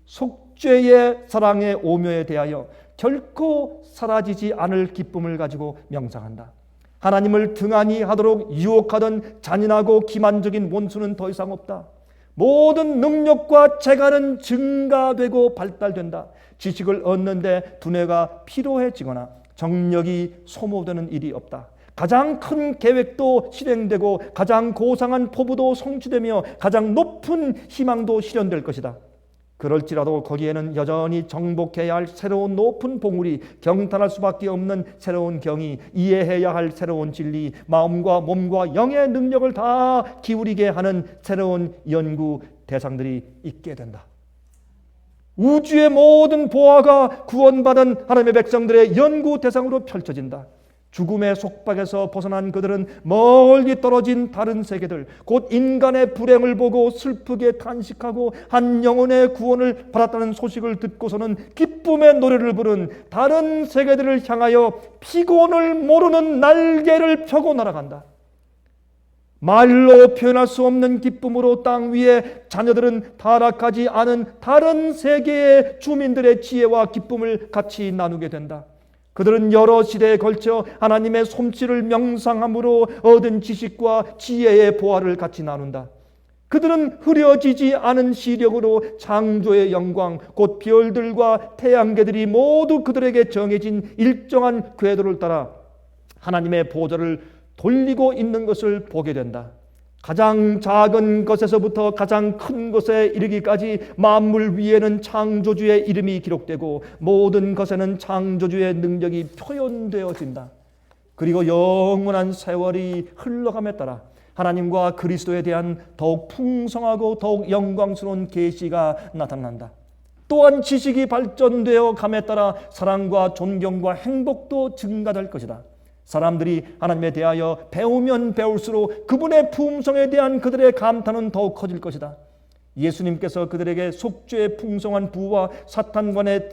[SPEAKER 1] 속죄의 사랑의 오묘에 대하여 결코 사라지지 않을 기쁨을 가지고 명상한다. 하나님을 등한히 하도록 유혹하던 잔인하고 기만적인 원수는 더 이상 없다. 모든 능력과 재간은 증가되고 발달된다. 지식을 얻는데 두뇌가 피로해지거나 정력이 소모되는 일이 없다. 가장 큰 계획도 실행되고 가장 고상한 포부도 성취되며 가장 높은 희망도 실현될 것이다. 그럴지라도 거기에는 여전히 정복해야 할 새로운 높은 봉우리, 경탄할 수밖에 없는 새로운 경이, 이해해야 할 새로운 진리, 마음과 몸과 영의 능력을 다 기울이게 하는 새로운 연구 대상들이 있게 된다. 우주의 모든 보화가 구원받은 하나님의 백성들의 연구 대상으로 펼쳐진다. 죽음의 속박에서 벗어난 그들은 멀리 떨어진 다른 세계들, 곧 인간의 불행을 보고 슬프게 탄식하고 한 영혼의 구원을 받았다는 소식을 듣고서는 기쁨의 노래를 부른 다른 세계들을 향하여 피곤을 모르는 날개를 펴고 날아간다. 말로 표현할 수 없는 기쁨으로 땅 위에 자녀들은 타락하지 않은 다른 세계의 주민들의 지혜와 기쁨을 같이 나누게 된다. 그들은 여러 시대에 걸쳐 하나님의 솜씨를 명상함으로 얻은 지식과 지혜의 보화를 같이 나눈다. 그들은 흐려지지 않은 시력으로 창조의 영광, 곧 별들과 태양계들이 모두 그들에게 정해진 일정한 궤도를 따라 하나님의 보좌를 돌리고 있는 것을 보게 된다. 가장 작은 것에서부터 가장 큰 것에 이르기까지 만물 위에는 창조주의 이름이 기록되고 모든 것에는 창조주의 능력이 표현되어진다. 그리고 영원한 세월이 흘러감에 따라 하나님과 그리스도에 대한 더욱 풍성하고 더욱 영광스러운 계시가 나타난다. 또한 지식이 발전되어 감에 따라 사랑과 존경과 행복도 증가될 것이다. 사람들이 하나님에 대하여 배우면 배울수록 그분의 품성에 대한 그들의 감탄은 더욱 커질 것이다. 예수님께서 그들에게 속죄의 풍성한 부와 사탄과의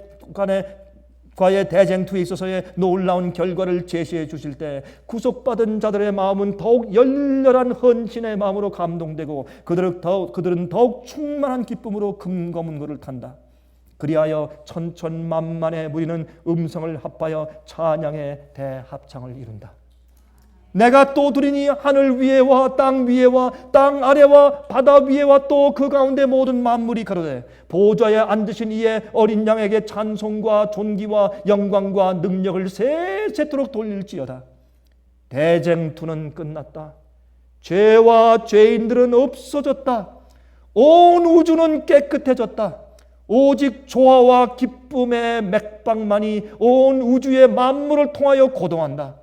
[SPEAKER 1] 대쟁투에 있어서의 놀라운 결과를 제시해 주실 때 구속받은 자들의 마음은 더욱 열렬한 헌신의 마음으로 감동되고 그들은 더욱 충만한 기쁨으로 금거문고를 탄다. 그리하여 천천만만의 무리는 음성을 합하여 찬양의 대합창을 이룬다. 내가 또 들으니 하늘 위에와 땅 위에와 땅 아래와 바다 위에와 또 그 가운데 모든 만물이 가로되 보좌에 앉으신 이의 어린 양에게 찬송과 존귀와 영광과 능력을 세세토록 돌릴지어다. 대쟁투는 끝났다. 죄와 죄인들은 없어졌다. 온 우주는 깨끗해졌다. 오직 조화와 기쁨의 맥박만이 온 우주의 만물을 통하여 고동한다.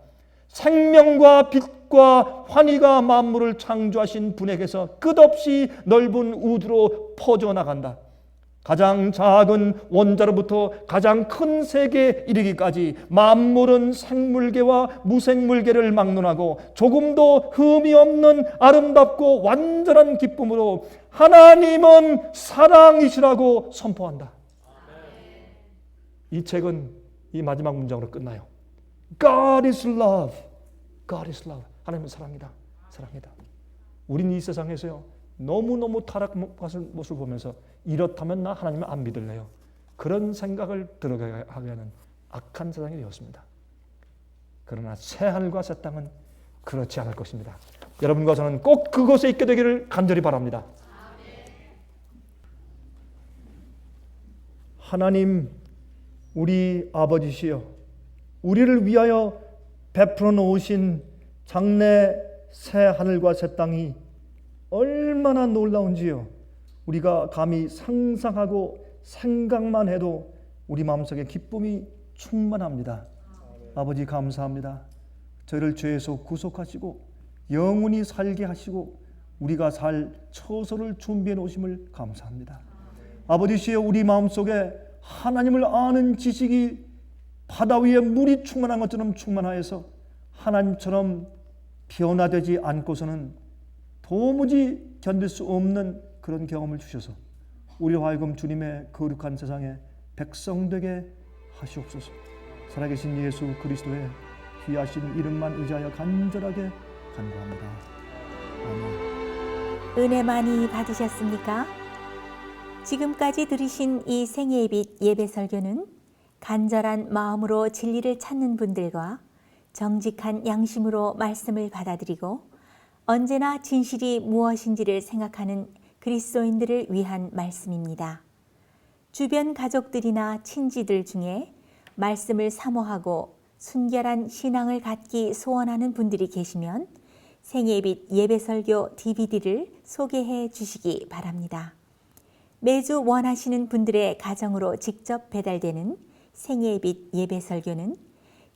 [SPEAKER 1] 생명과 빛과 환희가 만물을 창조하신 분에게서 끝없이 넓은 우주로 퍼져나간다. 가장 작은 원자로부터 가장 큰 세계에 이르기까지 만물은 생물계와 무생물계를 막론하고 조금도 흠이 없는 아름답고 완전한 기쁨으로 하나님은 사랑이시라고 선포한다. 이 책은 이 마지막 문장으로 끝나요. God is love. God is love. 하나님은 사랑이다. 사랑이다. 우린 이 세상에서요 너무너무 타락한 모습을 보면서 이렇다면 나 하나님을 안 믿을래요. 그런 생각을 들어가게 하는 악한 세상이 되었습니다. 그러나 새 하늘과 새 땅은 그렇지 않을 것입니다. 여러분과 저는 꼭 그곳에 있게 되기를 간절히 바랍니다. 하나님 우리 아버지시여, 우리를 위하여 베풀어 놓으신 장래 새 하늘과 새 땅이 얼마나 놀라운지요. 우리가 감히 상상하고 생각만 해도 우리 마음속에 기쁨이 충만합니다. 아버지 감사합니다. 저희를 죄에서 구속하시고 영원히 살게 하시고 우리가 살 처소를 준비해 놓으심을 감사합니다. 아버지시여, 우리 마음속에 하나님을 아는 지식이 바다 위에 물이 충만한 것처럼 충만하여서 하나님처럼 변화되지 않고서는 도무지 견딜 수 없는 그런 경험을 주셔서 우리로 하여금 주님의 거룩한 세상에 백성 되게 하시옵소서. 살아계신 예수 그리스도의 귀하신 이름만 의지하여 간절하게 간구합니다. 아멘.
[SPEAKER 2] 은혜 많이 받으셨습니까? 지금까지 들으신 이 생애의 빛 예배 설교는 간절한 마음으로 진리를 찾는 분들과 정직한 양심으로 말씀을 받아들이고 언제나 진실이 무엇인지를 생각하는 그리스도인들을 위한 말씀입니다. 주변 가족들이나 친지들 중에 말씀을 사모하고 순결한 신앙을 갖기 소원하는 분들이 계시면 생애빛 예배설교 DVD를 소개해 주시기 바랍니다. 매주 원하시는 분들의 가정으로 직접 배달되는 생애빛 예배설교는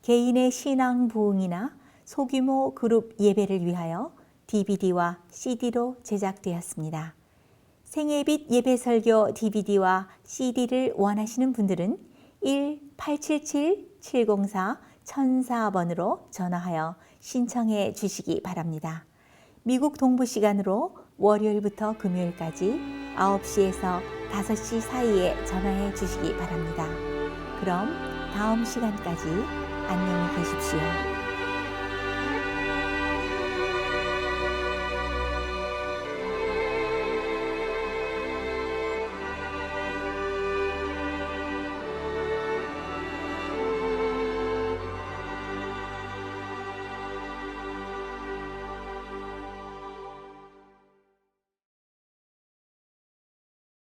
[SPEAKER 2] 개인의 신앙 부흥이나 소규모 그룹 예배를 위하여 DVD와 CD로 제작되었습니다. 생애빛 예배설교 DVD와 CD를 원하시는 분들은 1-877-704-1004번으로 전화하여 신청해 주시기 바랍니다. 미국 동부 시간으로 월요일부터 금요일까지 9시에서 5시 사이에 전화해 주시기 바랍니다. 그럼 다음 시간까지 안녕히 계십시오.